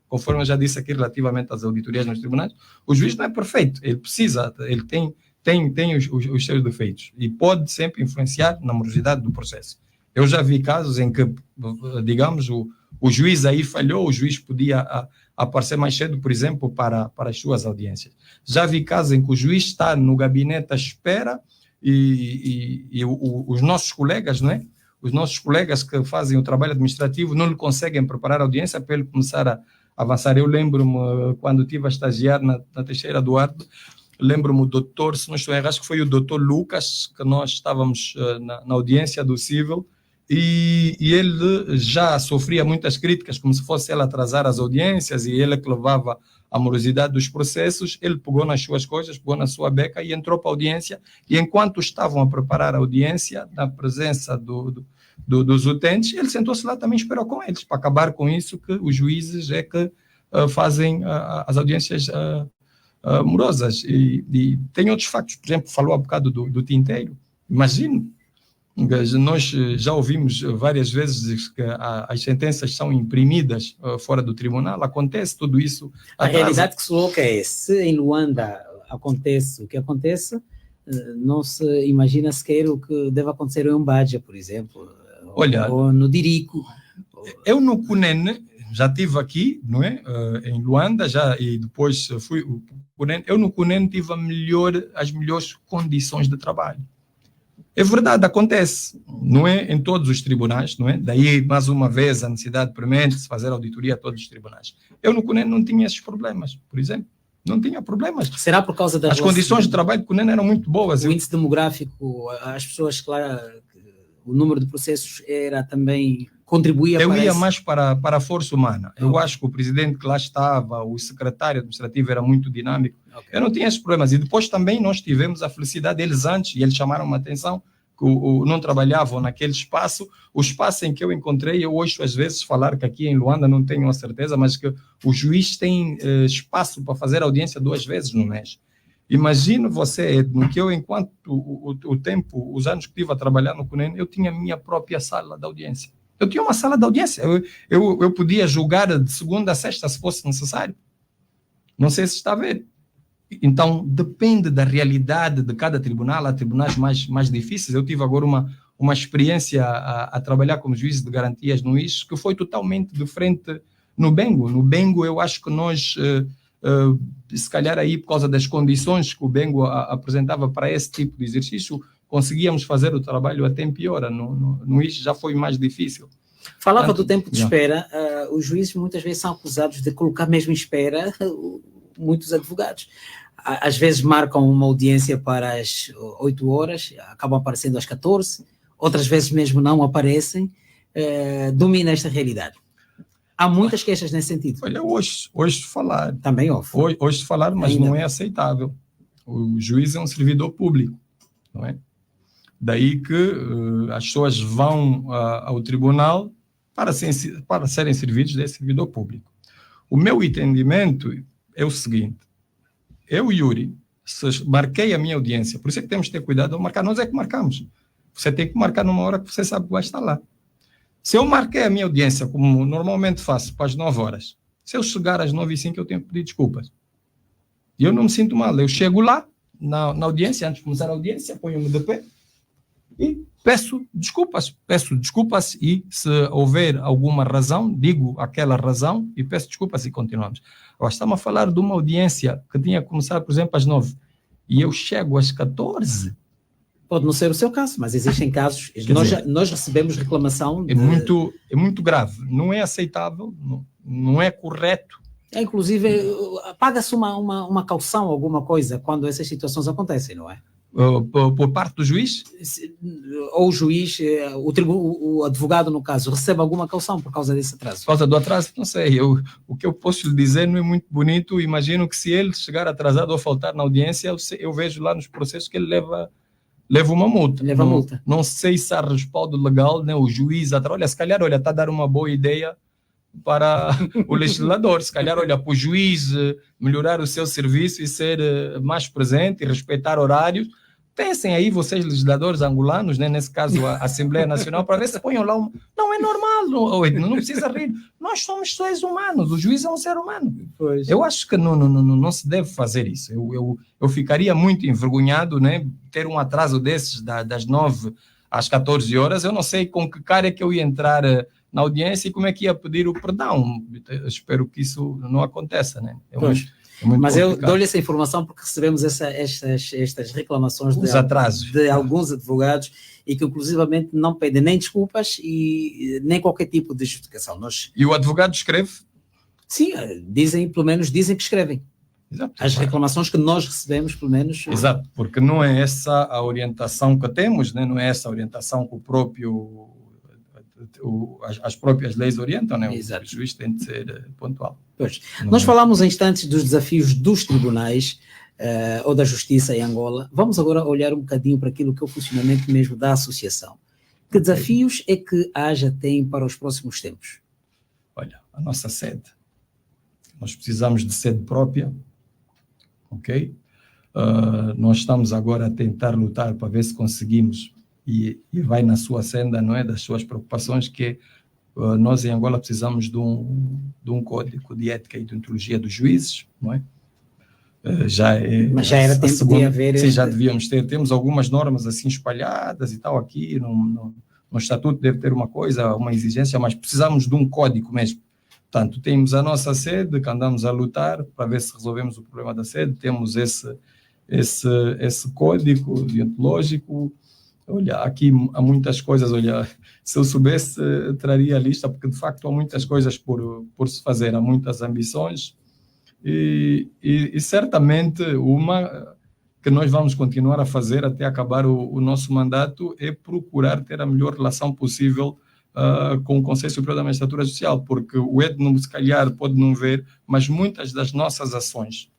conforme eu já disse aqui relativamente às auditorias nos tribunais, o juiz não é perfeito, ele tem os seus defeitos e pode sempre influenciar na morosidade do processo. Eu já vi casos em que, digamos, o juiz aí falhou, o juiz podia aparecer mais cedo, por exemplo, para as suas audiências. Já vi casos em que o juiz está no gabinete à espera e os nossos colegas, não é? Os nossos colegas que fazem o trabalho administrativo não lhe conseguem preparar a audiência para ele começar a avançar. Eu lembro-me, quando estive a estagiar na Teixeira Duarte, lembro-me o doutor, se não estou errado, acho que foi o doutor Lucas, que nós estávamos na audiência do civil, e ele já sofria muitas críticas, como se fosse ele atrasar as audiências, e ele que levava a morosidade dos processos. Ele pegou nas suas coisas, pegou na sua beca e entrou para a audiência, e enquanto estavam a preparar a audiência, na presença dos utentes, ele sentou-se lá também, esperou com eles, para acabar com isso, que os juízes é que fazem as audiências morosas. E tem outros factos, por exemplo, falou há bocado do tinteiro. Imagino, nós já ouvimos várias vezes que as sentenças são imprimidas fora do tribunal, acontece tudo isso. A realidade que se coloca é, se em Luanda acontece o que acontece, não se imagina sequer o que deve acontecer em Umbaja, por exemplo, ou no Dirico. Eu no Cunene, já estive aqui, não é? Em Luanda, e depois fui o Cunene. Eu no Cunene tive as melhores condições de trabalho. É verdade, acontece, não é em todos os tribunais, não é? Daí, mais uma vez, a necessidade premente de fazer auditoria a todos os tribunais. Eu no Cunene não tinha esses problemas, por exemplo. Não tinha problemas. Será por causa das condições de trabalho do Cunene eram muito boas. O índice demográfico, as pessoas, claro, o número de processos era também... contribuía para ia mais para a força humana. Eu acho que o presidente que lá estava, o secretário administrativo era muito dinâmico. Eu não tinha esses problemas. E depois também nós tivemos a felicidade, eles antes, e eles chamaram a atenção, que não trabalhavam naquele espaço. O espaço em que eu encontrei, eu ouço às vezes falar que aqui em Luanda, não tenho a certeza, mas que o juiz tem espaço para fazer audiência 2 vezes no mês. Imagino você, no que eu, enquanto o tempo, os anos que estive a trabalhar no Cunene, eu tinha a minha própria sala de audiência. Eu tinha uma sala de audiência, eu podia julgar de segunda a sexta, se fosse necessário. Não sei se está a ver. Então, depende da realidade de cada tribunal. Há tribunais mais difíceis. Eu tive agora uma experiência a trabalhar como juiz de garantias no IS, que foi totalmente diferente no Bengo. No Bengo, eu acho que nós, se calhar aí, por causa das condições que o Bengo apresentava para esse tipo de exercício, conseguíamos fazer o trabalho a tempo e hora. No IS já foi mais difícil. Falava do tempo de espera. Os juízes muitas vezes são acusados de colocar mesmo em espera muitos advogados. Às vezes marcam uma audiência para as 8 horas, acabam aparecendo às 14, outras vezes mesmo não aparecem. Domina esta realidade. Há muitas queixas nesse sentido. Olha, hoje falar. Também houve. Hoje falar, mas ainda não é aceitável. O juiz é um servidor público, não é? Daí que as pessoas vão ao tribunal para serem servidos de servidor público. O meu entendimento é o seguinte: eu, Yuri, se marquei a minha audiência, por isso é que temos que ter cuidado ao marcar, nós é que marcamos. Você tem que marcar numa hora que você sabe que vai estar lá. Se eu marquei a minha audiência, como normalmente faço, para as 9 horas, se eu chegar às 9h05, eu tenho que pedir desculpas. E eu não me sinto mal. Eu chego lá, na audiência, antes de começar a audiência, ponho-me de pé e peço desculpas e se houver alguma razão, digo aquela razão e peço desculpas e continuamos. Agora, estamos a falar de uma audiência que tinha começado, por exemplo, às 9 e eu chego às 14. Pode não ser o seu caso, mas existem casos, nós recebemos reclamação. É muito grave, não é aceitável, não é correto. Inclusive, paga-se uma caução, alguma coisa, quando essas situações acontecem, não é? Por parte do juiz? Ou o juiz, o advogado, no caso, recebe alguma caução por causa desse atraso? Por causa do atraso, não sei. O que eu posso lhe dizer não é muito bonito. Imagino que se ele chegar atrasado ou faltar na audiência, eu vejo lá nos processos que ele leva uma multa. Não sei se há respaldo legal, né? O juiz atrás. Olha, se calhar, está a dar uma boa ideia para o legislador. Se calhar, para o juiz melhorar o seu serviço e ser mais presente e respeitar horários. Pensem aí, vocês legisladores angolanos, né, nesse caso a Assembleia Nacional, para ver se ponham lá Não é normal, não precisa rir. Nós somos seres humanos, o juiz é um ser humano. Pois. Eu acho que não se deve fazer isso. Eu ficaria muito envergonhado, né, ter um atraso desses das 9 às 14 horas. Eu não sei com que cara é que eu ia entrar na audiência e como é que ia pedir o perdão. Eu espero que isso não aconteça, né? Mas eu dou-lhe essa informação porque recebemos estas reclamações de alguns advogados e que inclusivamente não pedem nem desculpas e nem qualquer tipo de justificação. E o advogado escreve? Sim, pelo menos dizem que escrevem. Exato. As reclamações que nós recebemos, pelo menos... Exato, porque não é essa a orientação que temos, né? Não é essa a orientação que as próprias leis orientam, né? O juiz tem de ser pontual. Pois. Nós falamos em instantes dos desafios dos tribunais ou da justiça em Angola. Vamos agora olhar um bocadinho para aquilo que é o funcionamento mesmo da associação. Que desafios é que a AJA tem para os próximos tempos? Olha, a nossa sede. Nós precisamos de sede própria, ok? Nós estamos agora a tentar lutar para ver se conseguimos e vai na sua senda, não é, das suas preocupações, que nós em Angola precisamos de um código de ética e de deontologia dos juízes, não é? Mas já era tempo de haver... Sim, já devíamos ter. Temos algumas normas assim espalhadas e tal aqui, no estatuto deve ter uma coisa, uma exigência, mas precisamos de um código mesmo. Portanto, temos a nossa sede, que andamos a lutar para ver se resolvemos o problema da sede, temos esse código deontológico. Olha, aqui há muitas coisas, olha, se eu soubesse, traria a lista, porque de facto há muitas coisas por se fazer, há muitas ambições e certamente uma que nós vamos continuar a fazer até acabar o nosso mandato é procurar ter a melhor relação possível com o Conselho Superior da Magistratura Judicial, porque o Edno, se calhar, pode não ver, mas muitas das nossas ações,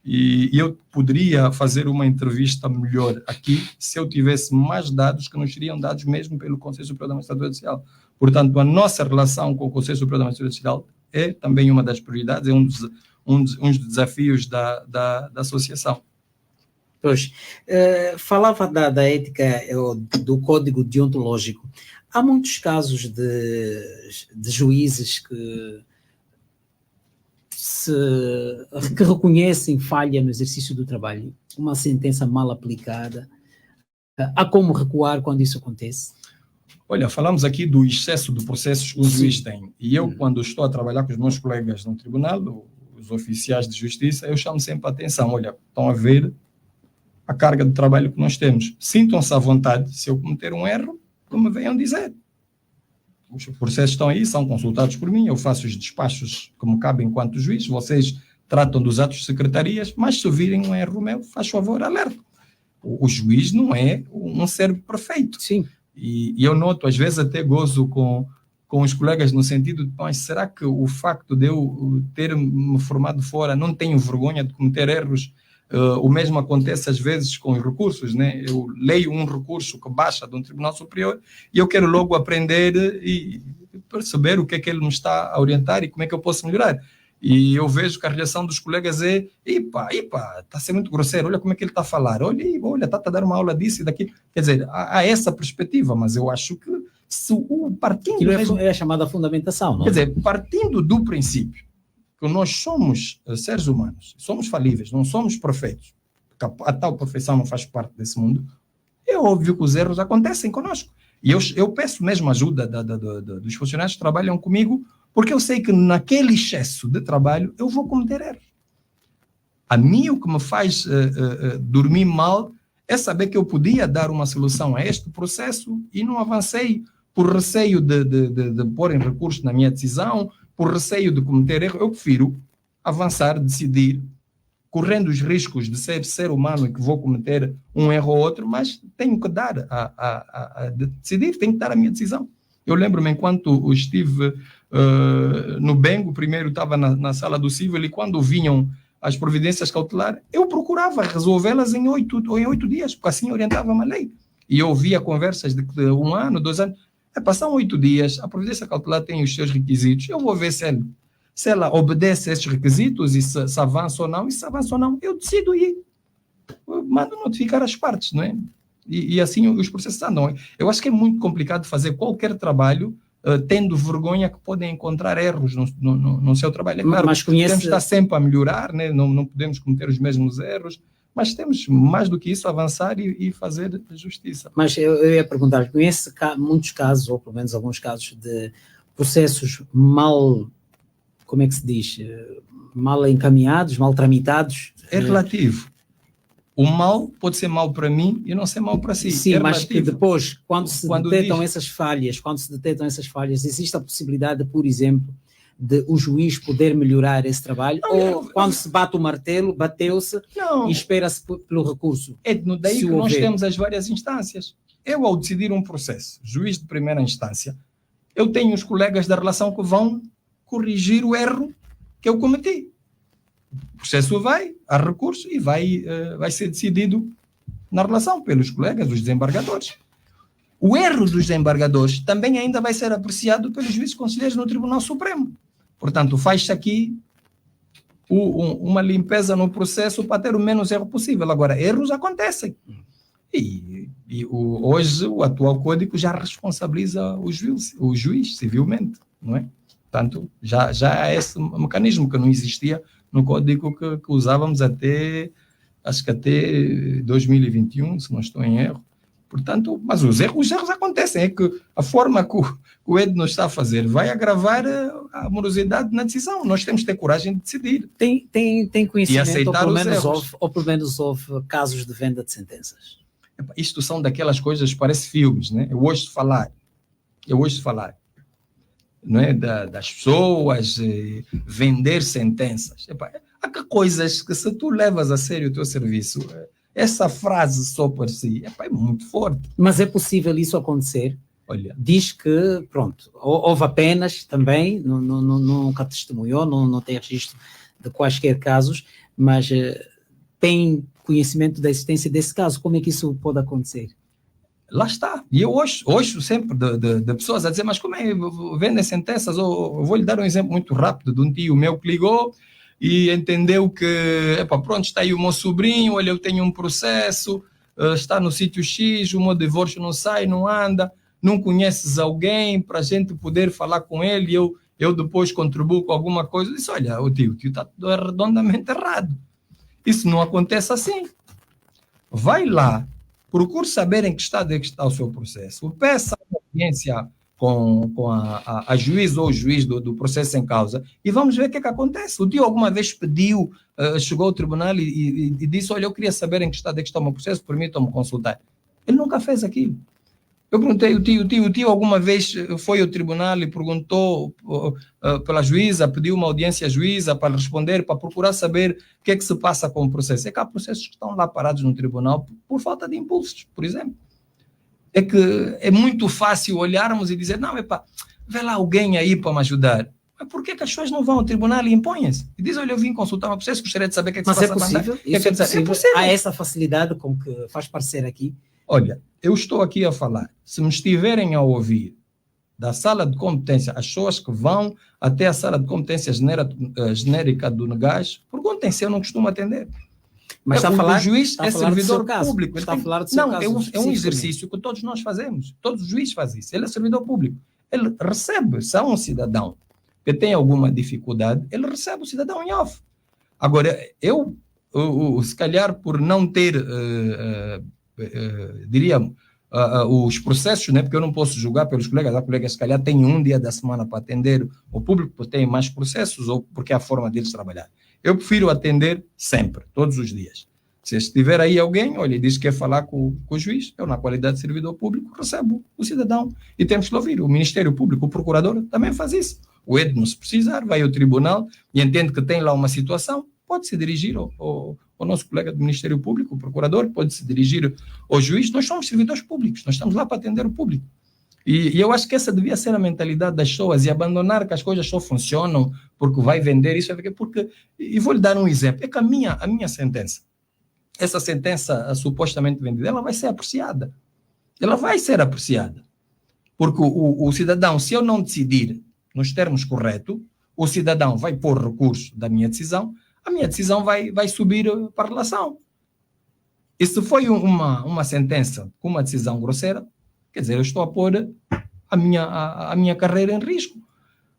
e eu poderia fazer uma entrevista melhor aqui se eu tivesse mais dados que nos seriam dados mesmo pelo Conselho Superior da Magistratura Judicial. Portanto, a nossa relação com o Conselho Superior da Magistratura Judicial é também uma das prioridades, é um dos desafios da associação. Pois, falava da ética, do código deontológico. Há muitos casos de juízes que que reconhecem falha no exercício do trabalho, uma sentença mal aplicada, há como recuar quando isso acontece? Olha, falamos aqui do excesso de processos que o juiz tem. E eu, quando estou a trabalhar com os meus colegas no tribunal, os oficiais de justiça, eu chamo sempre a atenção. Olha, estão a ver a carga de trabalho que nós temos. Sintam-se à vontade, se eu cometer um erro, que me venham dizer. Os processos estão aí, são consultados por mim, eu faço os despachos que me cabem enquanto juiz, vocês tratam dos atos de secretarias, mas se virem um erro meu, faz favor, alerta. O juiz não é um ser perfeito. Sim. E eu noto, às vezes até gozo com os colegas no sentido de, mas será que o facto de eu ter me formado fora não tenho vergonha de cometer erros? O mesmo acontece às vezes com os recursos, né? Eu leio um recurso que baixa de um tribunal superior e eu quero logo aprender e perceber o que é que ele me está a orientar e como é que eu posso melhorar. E eu vejo que a reação dos colegas é, está a ser muito grosseiro, olha como é que ele está a falar, olha, está a dar uma aula disso e daquilo. Quer dizer, há essa perspectiva, mas eu acho que se o partindo... É a chamada fundamentação, não? Quer dizer, partindo do princípio que nós somos seres humanos, somos falíveis, não somos perfeitos, porque a tal perfeição não faz parte desse mundo, é óbvio que os erros acontecem conosco. E eu peço mesmo ajuda dos funcionários que trabalham comigo, porque eu sei que naquele excesso de trabalho eu vou cometer erros. A mim o que me faz dormir mal é saber que eu podia dar uma solução a este processo e não avancei por receio de pôr em recurso na minha decisão, por receio de cometer erro. Eu prefiro avançar, decidir, correndo os riscos de ser humano e que vou cometer um erro ou outro, mas tenho que dar de decidir, tenho que dar a minha decisão. Eu lembro-me, enquanto estive no Bengo, primeiro estava na sala do civil, e quando vinham as providências cautelares, eu procurava resolvê-las em 8 dias, porque assim orientava-me a lei. E eu ouvia conversas de 1 ano, 2 anos. Passam 8 dias, a providência cautelar tem os seus requisitos, eu vou ver se ela obedece a esses requisitos e se avança ou não, e se avança ou não, eu decido ir. Eu mando notificar as partes, não é? E assim os processos andam. Eu acho que é muito complicado fazer qualquer trabalho tendo vergonha que podem encontrar erros no seu trabalho. É claro, mas temos que estar sempre a melhorar, né? Não podemos cometer os mesmos erros, mas temos, mais do que isso, avançar e fazer justiça. Mas eu ia perguntar, conhece muitos casos, ou pelo menos alguns casos, de processos mal, como é que se diz, mal encaminhados, mal tramitados? É relativo. O mal pode ser mal para mim e não ser mal para si. Sim, é mas que depois, quando se detectam diz... essas falhas, existe a possibilidade, por exemplo, de o juiz poder melhorar esse trabalho? Quando se bate o martelo, bateu-se e espera-se pelo recurso? É daí que nós temos as várias instâncias. Eu, ao decidir um processo, juiz de primeira instância, eu tenho os colegas da relação que vão corrigir o erro que eu cometi. O processo há recurso e vai ser decidido na relação pelos colegas, os desembargadores. O erro dos desembargadores também ainda vai ser apreciado pelos juízes conselheiros no Tribunal Supremo. Portanto, faz-se aqui uma limpeza no processo para ter o menos erro possível. Agora, erros acontecem. E hoje o atual código já responsabiliza o juiz civilmente, não é? Portanto, já há esse mecanismo que não existia no código que usávamos acho que até 2021, se não estou em erro. Portanto, mas os erros acontecem. É que a forma que o Edno está a fazer vai agravar a morosidade na decisão. Nós temos que ter coragem de decidir. Tem conhecimento, e aceitar ou pelo menos houve casos de venda de sentenças? Isto são daquelas coisas, parece filmes, né? Eu ouço falar, não é? Das pessoas vender sentenças. Há coisas que, se tu levas a sério o teu serviço, essa frase só por si é muito forte. Mas é possível isso acontecer? Olha, diz que, pronto, houve apenas também, nunca testemunhou, não tem registro de quaisquer casos, mas tem conhecimento da existência desse caso. Como é que isso pode acontecer? Lá está. E eu ouço sempre de pessoas a dizer, mas como é que vendem sentenças? Eu vou lhe dar um exemplo muito rápido de um tio meu que ligou e entendeu que, pronto, está aí o meu sobrinho, olha, eu tenho um processo, está no sítio X, o meu divórcio não sai, não anda, não conheces alguém para a gente poder falar com ele, eu depois contribuo com alguma coisa, disse, olha, o tio está redondamente errado. Isso não acontece assim. Vai lá, procure saber em que estado é que está o seu processo, peça uma audiência com a juiz ou o juiz do processo em causa e vamos ver o que é que acontece. O tio alguma vez pediu, chegou ao tribunal e disse, olha, eu queria saber em que estado é que está o meu processo, permitam-me consultar. Ele nunca fez aquilo. Eu perguntei, o tio alguma vez foi ao tribunal e perguntou pela juíza, pediu uma audiência à juíza para responder, para procurar saber o que é que se passa com o processo. É que há processos que estão lá parados no tribunal por falta de impulsos, por exemplo. É que é muito fácil olharmos e dizer, não, epá, vê lá alguém aí para me ajudar. Mas por que as pessoas não vão ao tribunal e impõem-se? E dizem, olha, eu vim consultar um processo, gostaria de saber o que é que se passa. Mas é possível? Isso é possível? Há essa facilidade com que faz parecer aqui? Olha, eu estou aqui a falar. Se me estiverem a ouvir da sala de competência, as pessoas que vão até a sala de competência genérica do NEGAS, perguntem se eu não costumo atender. Mas está a falar, o juiz é servidor público. Está a falar do seu caso. É um exercício que todos nós fazemos. Todos os juízes fazem isso. Ele é servidor público. Ele recebe, se há um cidadão que tem alguma dificuldade, ele recebe o cidadão em off. Agora, eu se calhar por não ter, diria, os processos, né, porque eu não posso julgar pelos colegas, há colegas que se calhar têm um dia da semana para atender o público, porque têm mais processos ou porque é a forma deles trabalhar. Eu prefiro atender sempre, todos os dias. Se estiver aí alguém, olha, diz que quer falar com o juiz, eu, na qualidade de servidor público, recebo o cidadão e temos que ouvir. O Ministério Público, o procurador, também faz isso. O Edno, se precisar, vai ao tribunal e entende que tem lá uma situação, pode se dirigir ao nosso colega do Ministério Público, o procurador, pode se dirigir ao juiz. Nós somos servidores públicos, nós estamos lá para atender o público. E eu acho que essa devia ser a mentalidade das pessoas e abandonar que as coisas só funcionam porque vai vender isso, porque, e vou lhe dar um exemplo, é que a minha sentença, essa sentença supostamente vendida, ela vai ser apreciada. Ela vai ser apreciada. Porque o cidadão, se eu não decidir nos termos corretos, o cidadão vai pôr recurso da minha decisão, a minha decisão vai subir para a relação. E se foi uma sentença com uma decisão grosseira, quer dizer, eu estou a pôr a minha carreira em risco.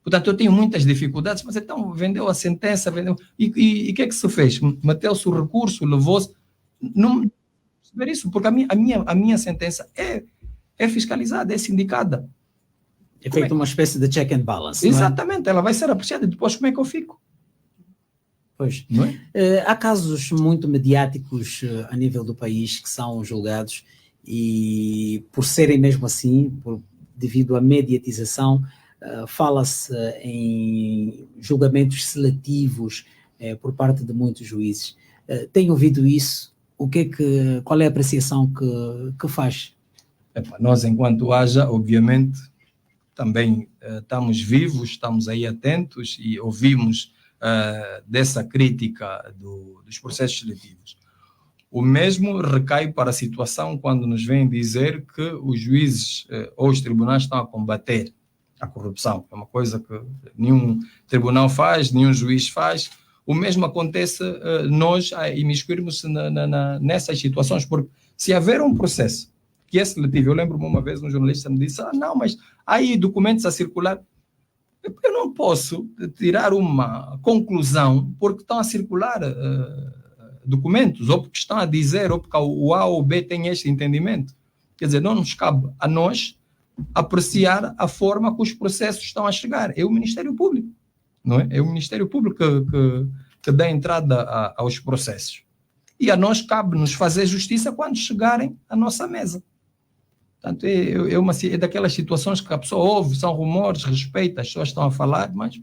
Portanto, eu tenho muitas dificuldades, mas então vendeu a sentença, vendeu. E o que é que se fez? Meteu-se o recurso, levou-se. Não ver isso, porque a minha sentença é fiscalizada, é sindicada. É feito uma espécie de check and balance. Exatamente, ela vai ser apreciada e depois como é que eu fico? Pois. Não é? Há casos muito mediáticos a nível do país que são julgados e por serem mesmo assim, devido à mediatização, fala-se em julgamentos seletivos por parte de muitos juízes. Tem ouvido isso? Qual é a apreciação que faz? Nós, enquanto AJA, obviamente, também estamos vivos, estamos aí atentos e ouvimos dessa crítica dos processos seletivos. O mesmo recai para a situação quando nos vêm dizer que os juízes ou os tribunais estão a combater a corrupção. É uma coisa que nenhum tribunal faz, nenhum juiz faz. O mesmo acontece nós a imiscuirmos nessas situações, porque se haver um processo que é seletivo, eu lembro-me uma vez um jornalista me disse, não, mas há aí documentos a circular. Eu não posso tirar uma conclusão porque estão a circular documentos, ou porque estão a dizer, ou porque o A ou o B tem este entendimento. Quer dizer, não nos cabe a nós apreciar a forma que os processos estão a chegar. É o Ministério Público, não é? É o Ministério Público que dá entrada aos processos. E a nós cabe-nos fazer justiça quando chegarem à nossa mesa. Portanto, é daquelas situações que a pessoa ouve, são rumores, respeita, as pessoas estão a falar, mas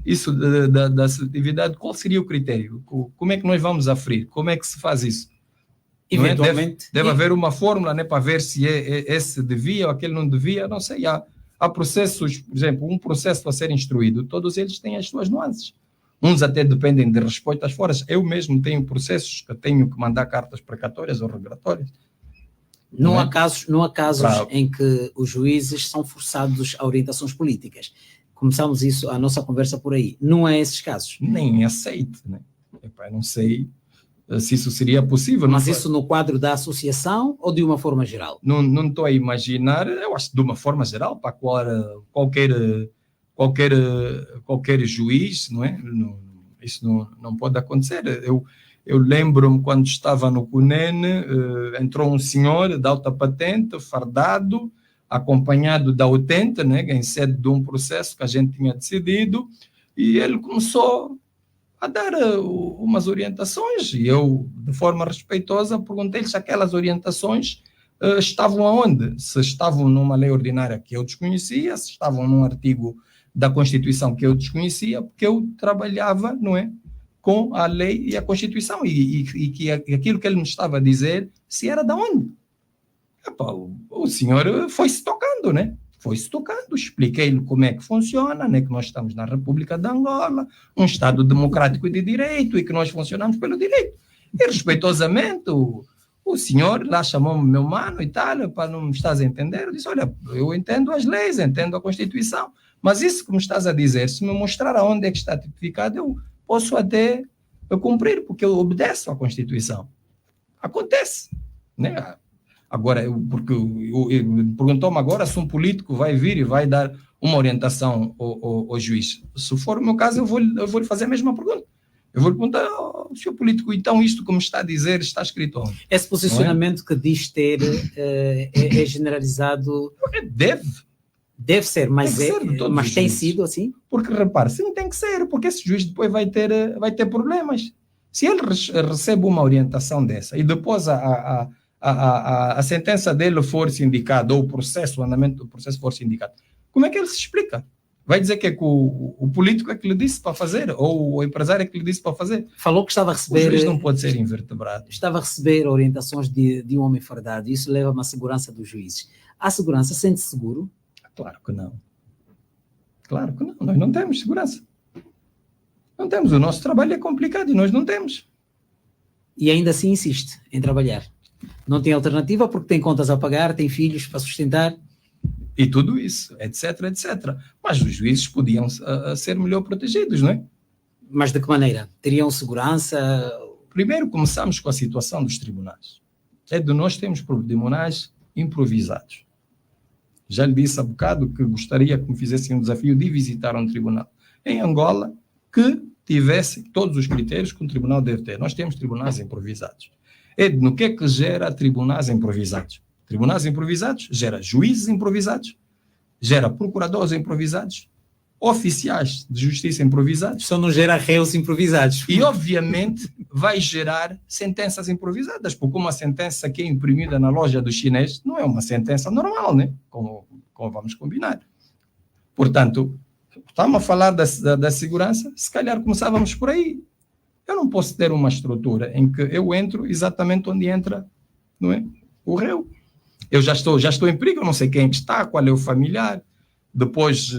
isso da seletividade, qual seria o critério? Como é que nós vamos aferir? Como é que se faz isso? Eventualmente. Deve haver uma fórmula, né, para ver se esse devia ou aquele não devia, não sei. Há processos, por exemplo, um processo a ser instruído, todos eles têm as suas nuances. Uns até dependem de respostas fora. Eu mesmo tenho processos que tenho que mandar cartas precatórias ou regulatórias. Não há casos em que os juízes são forçados a orientações políticas. Começamos a nossa conversa por aí. Não é esses casos. Nem aceito, né? Não sei se isso seria possível. Mas isso no quadro da associação ou de uma forma geral? Não estou a imaginar, eu acho que de uma forma geral, para qualquer qualquer juiz, não é? Isso não pode acontecer. Eu lembro-me quando estava no CUNEN, entrou um senhor de alta patente, fardado, acompanhado da utente, né, em sede de um processo que a gente tinha decidido, e ele começou a dar umas orientações, e eu, de forma respeitosa, perguntei-lhe se aquelas orientações estavam aonde? Se estavam numa lei ordinária que eu desconhecia, se estavam num artigo da Constituição que eu desconhecia, porque eu trabalhava, não é, com a lei e a Constituição, e que aquilo que ele me estava a dizer, se era de onde? Epá, o senhor foi-se tocando, né? Foi-se tocando, expliquei-lhe como é que funciona, né? Que nós estamos na República de Angola, um Estado democrático de direito, e que nós funcionamos pelo direito. E respeitosamente, o senhor lá chamou-me meu mano e tal, para não me estás a entender, eu disse, olha, eu entendo as leis, entendo a Constituição, mas isso que me estás a dizer, se me mostrar aonde é que está tipificado, eu posso até cumprir, porque eu obedeço à Constituição. Acontece, né? Agora, porque perguntou-me agora se um político vai vir e vai dar uma orientação ao juiz. Se for o meu caso, eu vou lhe fazer a mesma pergunta. Eu vou lhe perguntar, senhor político, então isto que me está a dizer está escrito onde? Esse posicionamento que diz ter é generalizado? Deve ser, mas tem sido assim? Porque, repare, sim, tem que ser, porque esse juiz depois vai ter problemas. Se ele recebe uma orientação dessa e depois a sentença dele for sindicada, ou o andamento do processo for sindicado, como é que ele se explica? Vai dizer que o político é que lhe disse para fazer, ou o empresário é que lhe disse para fazer? Falou que estava a receber... O juiz não pode ser invertebrado. Estava a receber orientações de um homem fardado, isso leva a uma segurança dos juízes. A segurança sente-se seguro? Claro que não. Claro que não. Nós não temos segurança. Não temos. O nosso trabalho é complicado e nós não temos. E ainda assim insiste em trabalhar. Não tem alternativa porque tem contas a pagar, tem filhos para sustentar. E tudo isso, etc, etc. Mas os juízes podiam ser melhor protegidos, não é? Mas de que maneira? Teriam segurança? Primeiro começamos com a situação dos tribunais. Nós temos tribunais improvisados. Já lhe disse há bocado que gostaria que me fizessem um desafio de visitar um tribunal em Angola que tivesse todos os critérios que um tribunal deve ter. Nós temos tribunais improvisados. No que é que gera tribunais improvisados? Tribunais improvisados gera juízes improvisados, gera procuradores improvisados, oficiais de justiça improvisados. Só não gera réus improvisados. E, obviamente, vai gerar sentenças improvisadas, porque uma sentença que é imprimida na loja do chinês não é uma sentença normal, né? Como vamos combinar. Portanto, estamos a falar da segurança, se calhar começávamos por aí. Eu não posso ter uma estrutura em que eu entro exatamente onde entra, não é, o réu. Eu já estou em perigo, eu não sei quem está, qual é o familiar. Depois,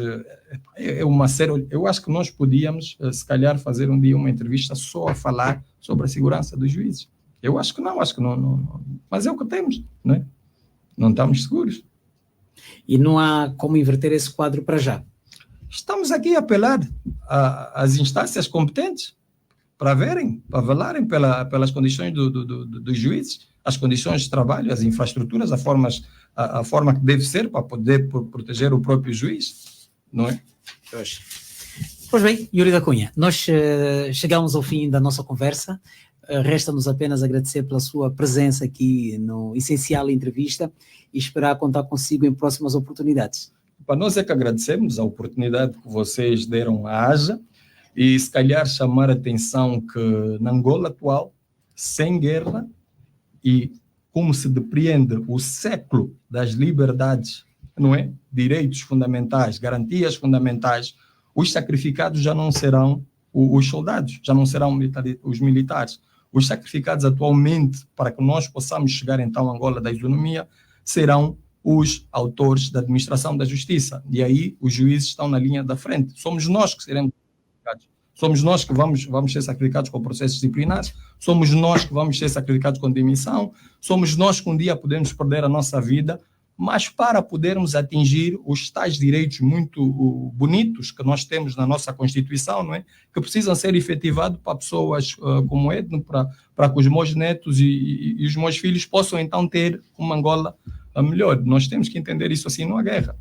eu acho que nós podíamos, se calhar, fazer um dia uma entrevista só a falar sobre a segurança dos juízes. Eu acho que não. Mas é o que temos, não é? Não estamos seguros. E não há como inverter esse quadro para já? Estamos aqui a apelar às instâncias competentes para verem, para velarem pelas condições dos juízes, as condições de trabalho, as infraestruturas, a forma que deve ser para poder proteger o próprio juiz, não é? Pois bem, Yuri da Cunha, nós chegamos ao fim da nossa conversa, resta-nos apenas agradecer pela sua presença aqui no Essencial Entrevista e esperar contar consigo em próximas oportunidades. Para nós é que agradecemos a oportunidade que vocês deram à AJA e se calhar chamar a atenção que na Angola atual, sem guerra, e como se depreende o século das liberdades, não é? Direitos fundamentais, garantias fundamentais, os sacrificados já não serão os soldados, já não serão os militares. Os sacrificados atualmente, para que nós possamos chegar então à Angola da isonomia, serão os autores da administração da justiça. E aí os juízes estão na linha da frente. Somos nós que seremos sacrificados. Somos nós que vamos ser sacrificados com processos disciplinares, somos nós que vamos ser sacrificados com demissão, somos nós que um dia podemos perder a nossa vida, mas para podermos atingir os tais direitos muito bonitos que nós temos na nossa Constituição, não é? Que precisam ser efetivados para pessoas como Edno, para que os meus netos e os meus filhos possam então ter uma Angola melhor. Nós temos que entender isso assim, não há guerra.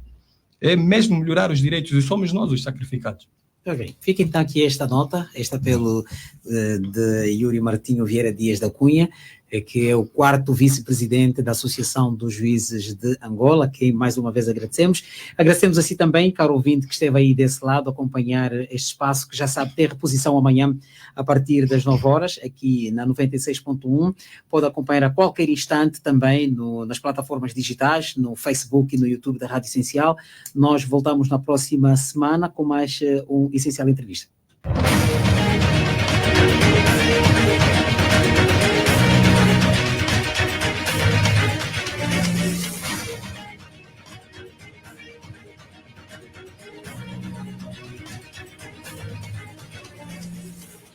é mesmo melhorar os direitos e somos nós os sacrificados. Ok, fica então aqui esta nota, esta de Yuri Martinho Vieira Dias da Cunha, que é o 4º vice-presidente da Associação dos Juízes de Angola, que mais uma vez agradecemos. Agradecemos assim também, caro ouvinte, que esteve aí desse lado a acompanhar este espaço, que já sabe ter reposição amanhã a partir das 9 horas, aqui na 96.1. Pode acompanhar a qualquer instante também nas plataformas digitais, no Facebook e no YouTube da Rádio Essencial. Nós voltamos na próxima semana com mais um Essencial Entrevista.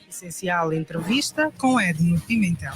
Essencial Entrevista com Edno Pimentel.